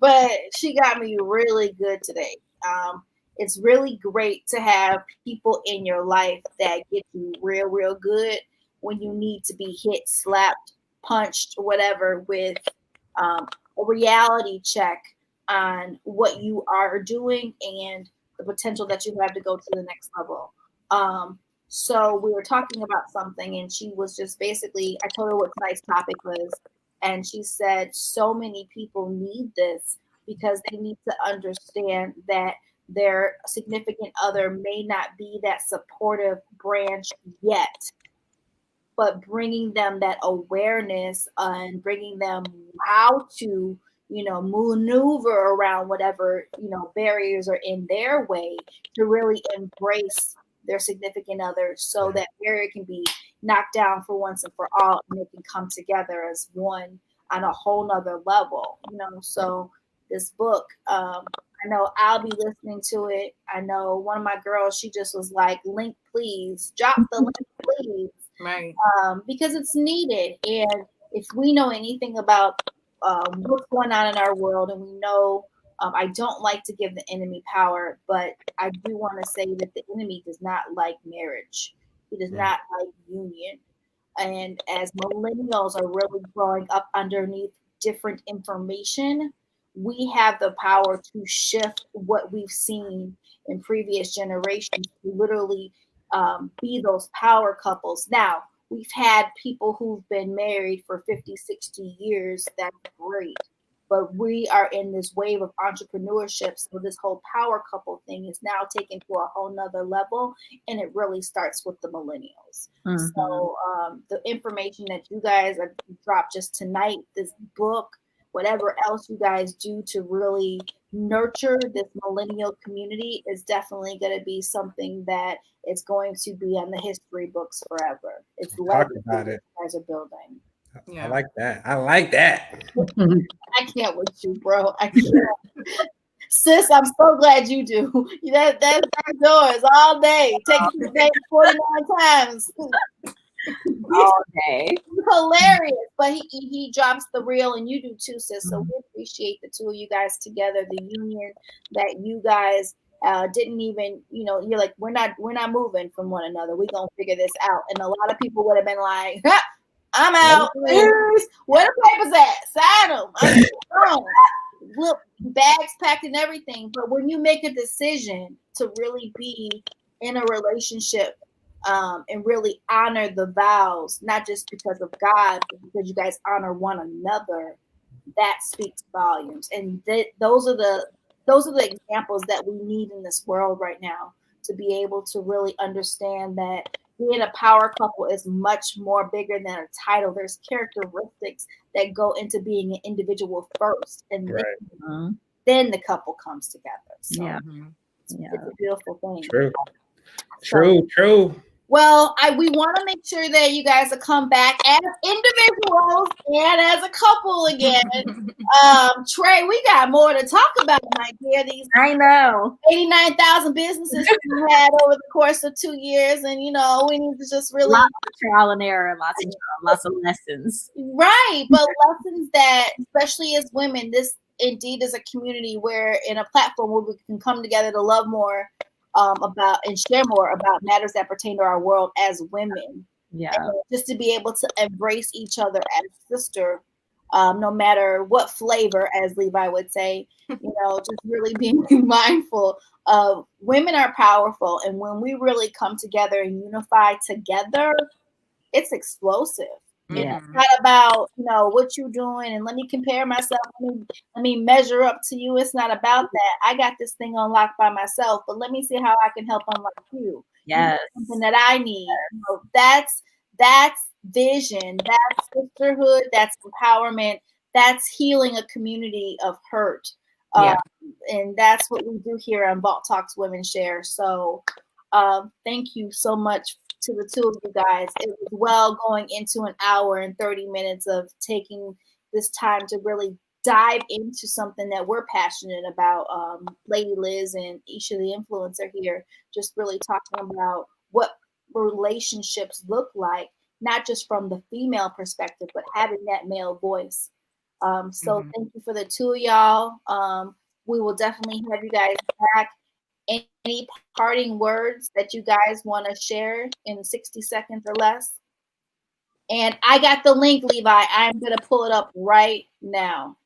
But she got me really good today. It's really great to have people in your life that get you real, real good when you need to be hit, slapped, punched, whatever, with a reality check on what you are doing and the potential that you have to go to the next level. So we were talking about something, and she was just basically, I told her what tonight's topic was, and she said so many people need this because they need to understand that their significant other may not be that supportive branch yet, but bringing them that awareness and bringing them how to, maneuver around whatever, barriers are in their way to really embrace their significant other so that barrier can be knocked down for once and for all, and they can come together as one on a whole nother level, So this book, I know I'll be listening to it. I know one of my girls, she just was like, link, please. Drop the link, please. Right. Because it's needed. And if we know anything about what's going on in our world, and we know, I don't like to give the enemy power, but I do want to say that the enemy does not like marriage. He does not like union. And as millennials are really growing up underneath different information, we have the power to shift what we've seen in previous generations to literally be those power couples. Now, we've had people who've been married for 50, 60 years. That's great. But we are in this wave of entrepreneurship. So this whole power couple thing is now taken to a whole nother level. And it really starts with the millennials. Mm-hmm. So the information that you guys are dropped just tonight, this book, whatever else you guys do to really nurture this millennial community is definitely going to be something that is going to be on the history books forever. It's legacy that you guys are building. Yeah. I like that. I like that. I can't with you, bro. I can't. Sis, I'm so glad you do. That's yours all day. Take it to the bank 49 times. All day. Hilarious, but he drops the real, and you do too, sis. So we appreciate the two of you guys together, the union that you guys didn't even, you're like, we're not moving from one another. We're gonna figure this out. And a lot of people would have been like, I'm out. Where the papers at? Sign them. Look, bags packed and everything. But when you make a decision to really be in a relationship and really honor the vows, not just because of God, but because you guys honor one another, that speaks volumes. And those are the examples that we need in this world right now, to be able to really understand that being a power couple is much more bigger than a title. There's characteristics that go into being an individual first, and then the couple comes together. So it's a beautiful thing. True. Well, we want to make sure that you guys will come back as individuals and as a couple again. Trae, we got more to talk about, my dear. These I know 89,000 businesses we had over the course of 2 years, and we need to just really lots of trial and error, lots of lessons. Right, but lessons that, especially as women, this indeed is a community where, in a platform where we can come together to love more. About and share more about matters that pertain to our world as women. Yeah. And just to be able to embrace each other as sister, no matter what flavor, as Levi would say, just really being mindful of women are powerful. And when we really come together and unify together, it's explosive. Yeah. It's not about, what you're doing and let me compare myself. Let me measure up to you. It's not about that. I got this thing unlocked by myself, but let me see how I can help unlock you. Yes. Something that I need. That's vision. That's sisterhood. That's empowerment. that's healing a community of hurt. And that's what we do here on Vault Talks Women Share. So thank you so much to the two of you guys. It was well going into an hour and 30 minutes of taking this time to really dive into something that we're passionate about. Lady Liz and Isha, the influencer here, just really talking about what relationships look like, not just from the female perspective, but having that male voice. So thank you for the two of y'all. We will definitely have you guys back. Any parting words that you guys want to share in 60 seconds or less? And I got the link, Levi. I'm going to pull it up right now.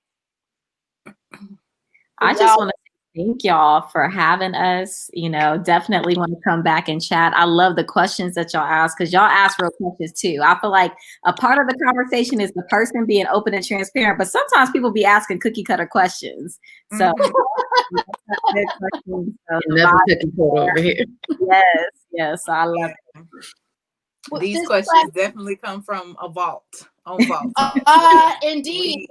I just want to thank y'all for having us. You know, definitely want to come back and chat. I love the questions that y'all ask, because y'all ask real questions too. I feel like a part of the conversation is the person being open and transparent, but sometimes people be asking cookie cutter questions. So, Never cookie cutter over here. Yes, I love it. These questions definitely come from a vault. On vault. Indeed.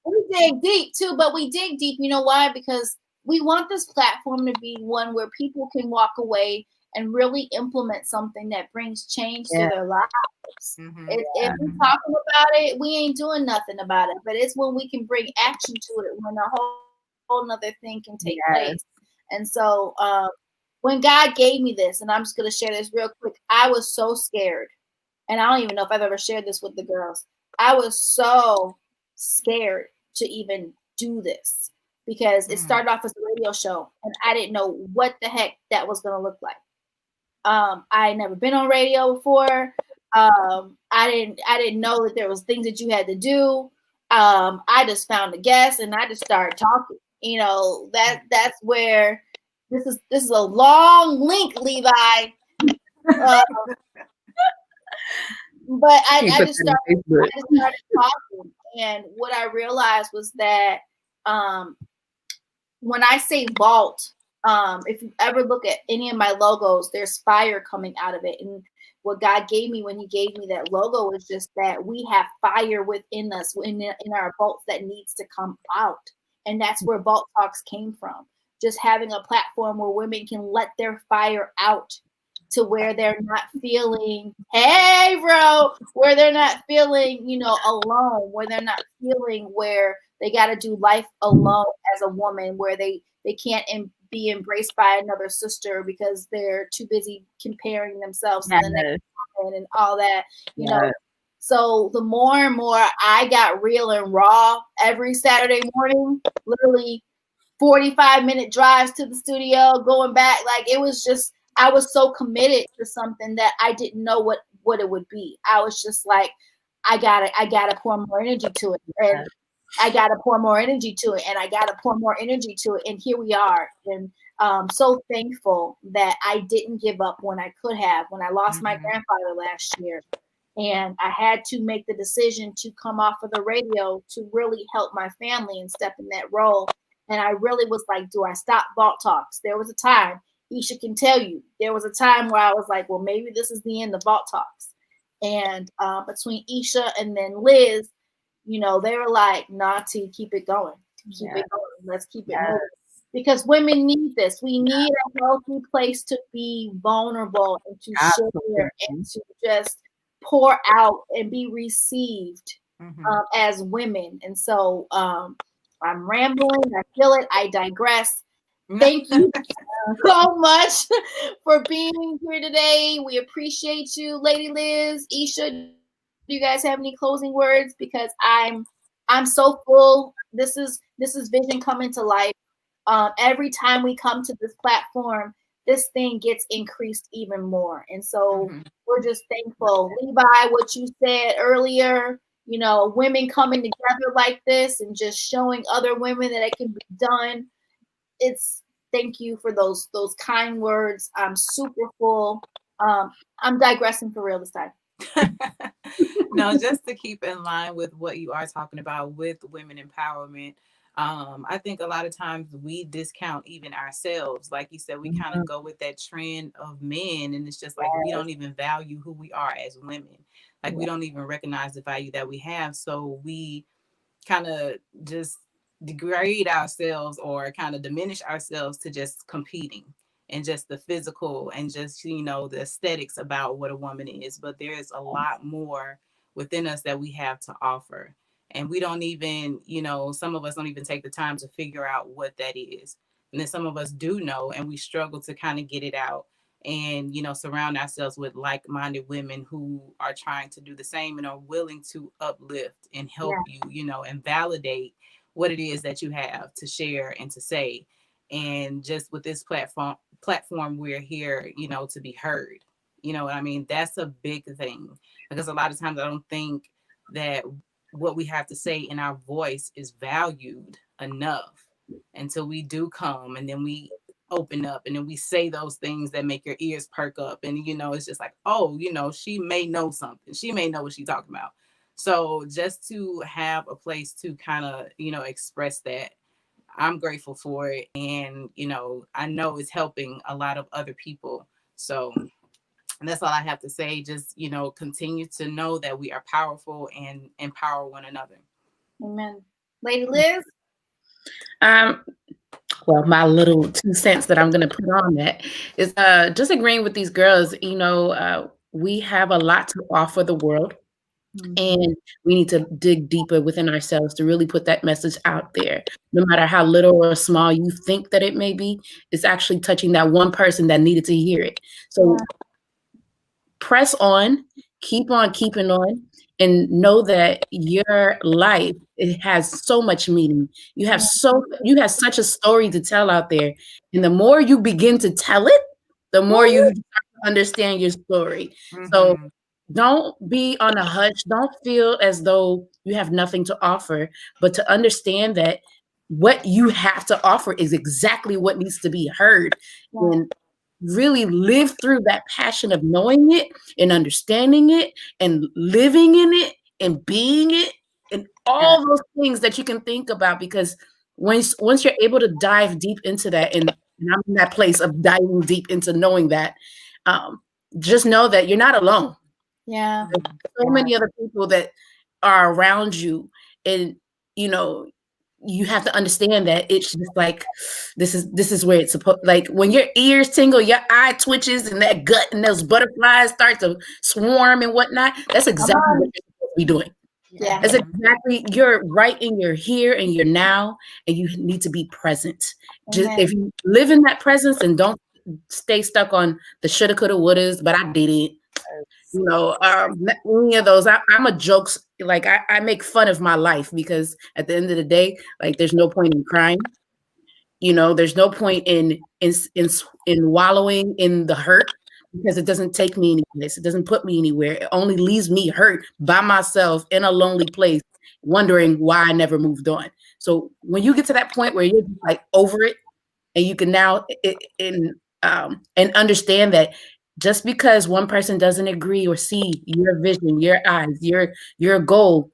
We dig deep too, but we dig deep. You know why? Because we want this platform to be one where people can walk away and really implement something that brings change to their lives. If we're talking about it, we ain't doing nothing about it. But it's when we can bring action to it, when a whole nother thing can take place. And so when God gave me this, and I'm just going to share this real quick, I was so scared. And I don't even know if I've ever shared this with the girls. I was so scared to even do this, because it started off as a radio show and I didn't know what the heck that was going to look like. I had never been on radio before. I didn't know that there was things that you had to do. I just found a guest and I just started talking. You know, that's where this is a long link, Levi. But I just started talking, and what I realized was that when I say vault, if you ever look at any of my logos, there's fire coming out of it. And what God gave me when He gave me that logo is just that we have fire within us, in our vaults, that needs to come out. And that's where Vault Talks came from. Just having a platform where women can let their fire out, to where they're not feeling, where they're not feeling, alone, where they're not feeling where they got to do life alone as a woman, where they can't be embraced by another sister because they're too busy comparing themselves to the next woman and all that, you know. So the more and more I got real and raw every Saturday morning, literally 45-minute drives to the studio, going back, like it was just, I was so committed to something that I didn't know what it would be. I was just like, I gotta pour more energy to it. And I gotta pour more energy to it. And I gotta pour more energy to it. And here we are. And so thankful that I didn't give up when I could have, when I lost my grandfather last year. And I had to make the decision to come off of the radio to really help my family and step in that role. And I really was like, do I stop Vault Talks? There was a time, Isha can tell you, there was a time where I was like, well, maybe this is the end of Vault Talks. And between Isha and then Liz, they were like, nah, T, keep it going. Keep it going. Let's keep it moving. Because women need this. We need a healthy place to be vulnerable and to share and to just pour out and be received as women. And so I'm rambling. I feel it. I digress. Thank you so much for being here today. We appreciate you, Lady Liz, Isha. Do you guys have any closing words? Because I'm so full. This is vision coming to life. Every time we come to this platform, this thing gets increased even more. And so we're just thankful. Levi, what you said earlier, women coming together like this and just showing other women that it can be done. Thank you for those kind words. I'm super full. I'm digressing for real this time. No, just to keep in line with what you are talking about with women empowerment. I think a lot of times we discount even ourselves. Like you said, we kind of go with that trend of men, and it's just like we don't even value who we are as women. Like we don't even recognize the value that we have. So we kind of just degrade ourselves or kind of diminish ourselves to just competing and just the physical and just, the aesthetics about what a woman is. But there's a lot more within us that we have to offer. And we don't even, some of us don't even take the time to figure out what that is. And then some of us do know, and we struggle to kind of get it out and, surround ourselves with like-minded women who are trying to do the same and are willing to uplift and help you, and validate what it is that you have to share and to say. And just with this platform, we're here, to be heard. You know what I mean? That's a big thing, because a lot of times I don't think that what we have to say in our voice is valued enough until we do come and then we open up and then we say those things that make your ears perk up. And, it's just like, oh, she may know something. She may know what she's talking about. So just to have a place to kind of, express that, I'm grateful for it. And, I know it's helping a lot of other people. So that's all I have to say. Just, continue to know that we are powerful and empower one another. Amen. Lady Liz? Well, my little 2 cents that I'm going to put on that is just agreeing with these girls. We have a lot to offer the world, and we need to dig deeper within ourselves to really put that message out there. No matter how little or small you think that it may be, it's actually touching that one person that needed to hear it. So press on, keep on keeping on, and know that your life, it has so much meaning. You have such a story to tell out there. And the more you begin to tell it, the more you understand your story. So don't be on a hush. Don't feel as though you have nothing to offer, but to understand that what you have to offer is exactly what needs to be heard. And really live through that passion of knowing it and understanding it and living in it and being it and all those things that you can think about. Because once you're able to dive deep into that, and I'm in that place of diving deep into knowing that, just know that you're not alone. Yeah. There's so many other people that are around you, and you have to understand that it's just like this is where it's supposed. Like when your ears tingle, your eye twitches, and that gut and those butterflies start to swarm and whatnot. That's exactly what you're supposed to be doing. Yeah. That's exactly, you're right in your here and your now, and you need to be present. Just if you live in that presence and don't stay stuck on the shoulda, coulda, wouldas, but I didn't. Any of those. I'm a jokes, like I make fun of my life, because at the end of the day, like there's no point in crying. There's no point in wallowing in the hurt, because it doesn't take me anyplace. It doesn't put me anywhere. It only leaves me hurt by myself in a lonely place, wondering why I never moved on. So when you get to that point where you're just like over it, and you can now and understand that just because one person doesn't agree or see your vision, your eyes, your goal,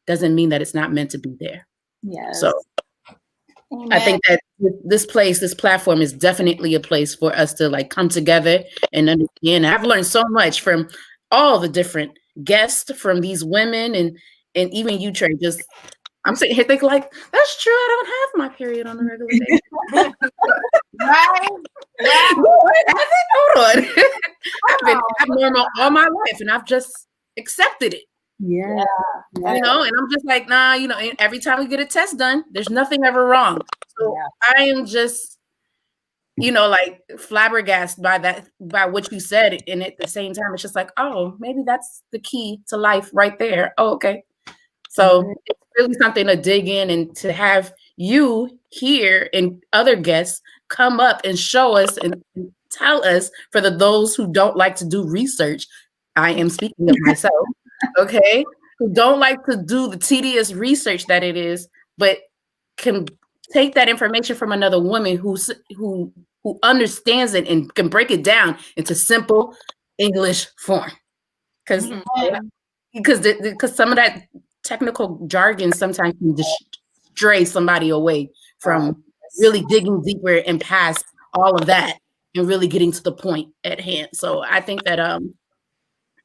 doesn't mean that it's not meant to be there. Yes. So I think that this platform is definitely a place for us to like come together and understand. I've learned so much from all the different guests, from these women, and even you, Trae. Just I'm sitting here thinking like, that's true. I don't have my period on a regular basis. Right. Hold on. I've been abnormal all my life, and I've just accepted it. Yeah. And I'm just like, nah, and every time we get a test done, there's nothing ever wrong. So I am just, like flabbergasted by what you said. And at the same time, it's just like, oh, maybe that's the key to life right there. Oh, okay. So it's really something to dig in, and to have you here and other guests come up and show us and tell us, for those who don't like to do research, I am speaking of myself, okay, who don't like to do the tedious research that it is, but can take that information from another woman who understands it and can break it down into simple English form. Because some of that technical jargon sometimes can stray somebody away from really digging deeper and past all of that and really getting to the point at hand. So I think that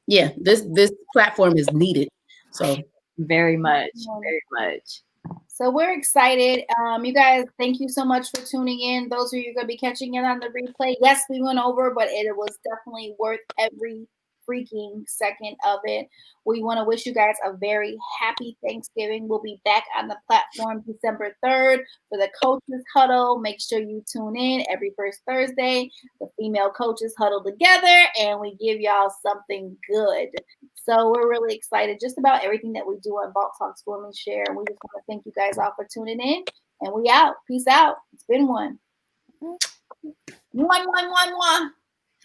yeah, this platform is needed. So very much, very much. So we're excited. You guys, thank you so much for tuning in. Those of you going to be catching it on the replay. Yes, we went over, but it was definitely worth every freaking second of it. We want to wish you guys a very happy Thanksgiving. We'll be back on the platform December 3rd for the Coaches Huddle. Make sure you tune in every first Thursday. The female coaches huddle together and we give y'all something good. So we're really excited just about everything that we do on Vault Talks Women Share. And we just want to thank you guys all for tuning in. And we out. Peace out. It's been one. One.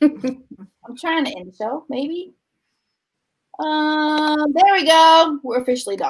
I'm trying to end the show, maybe. There we go. We're officially done.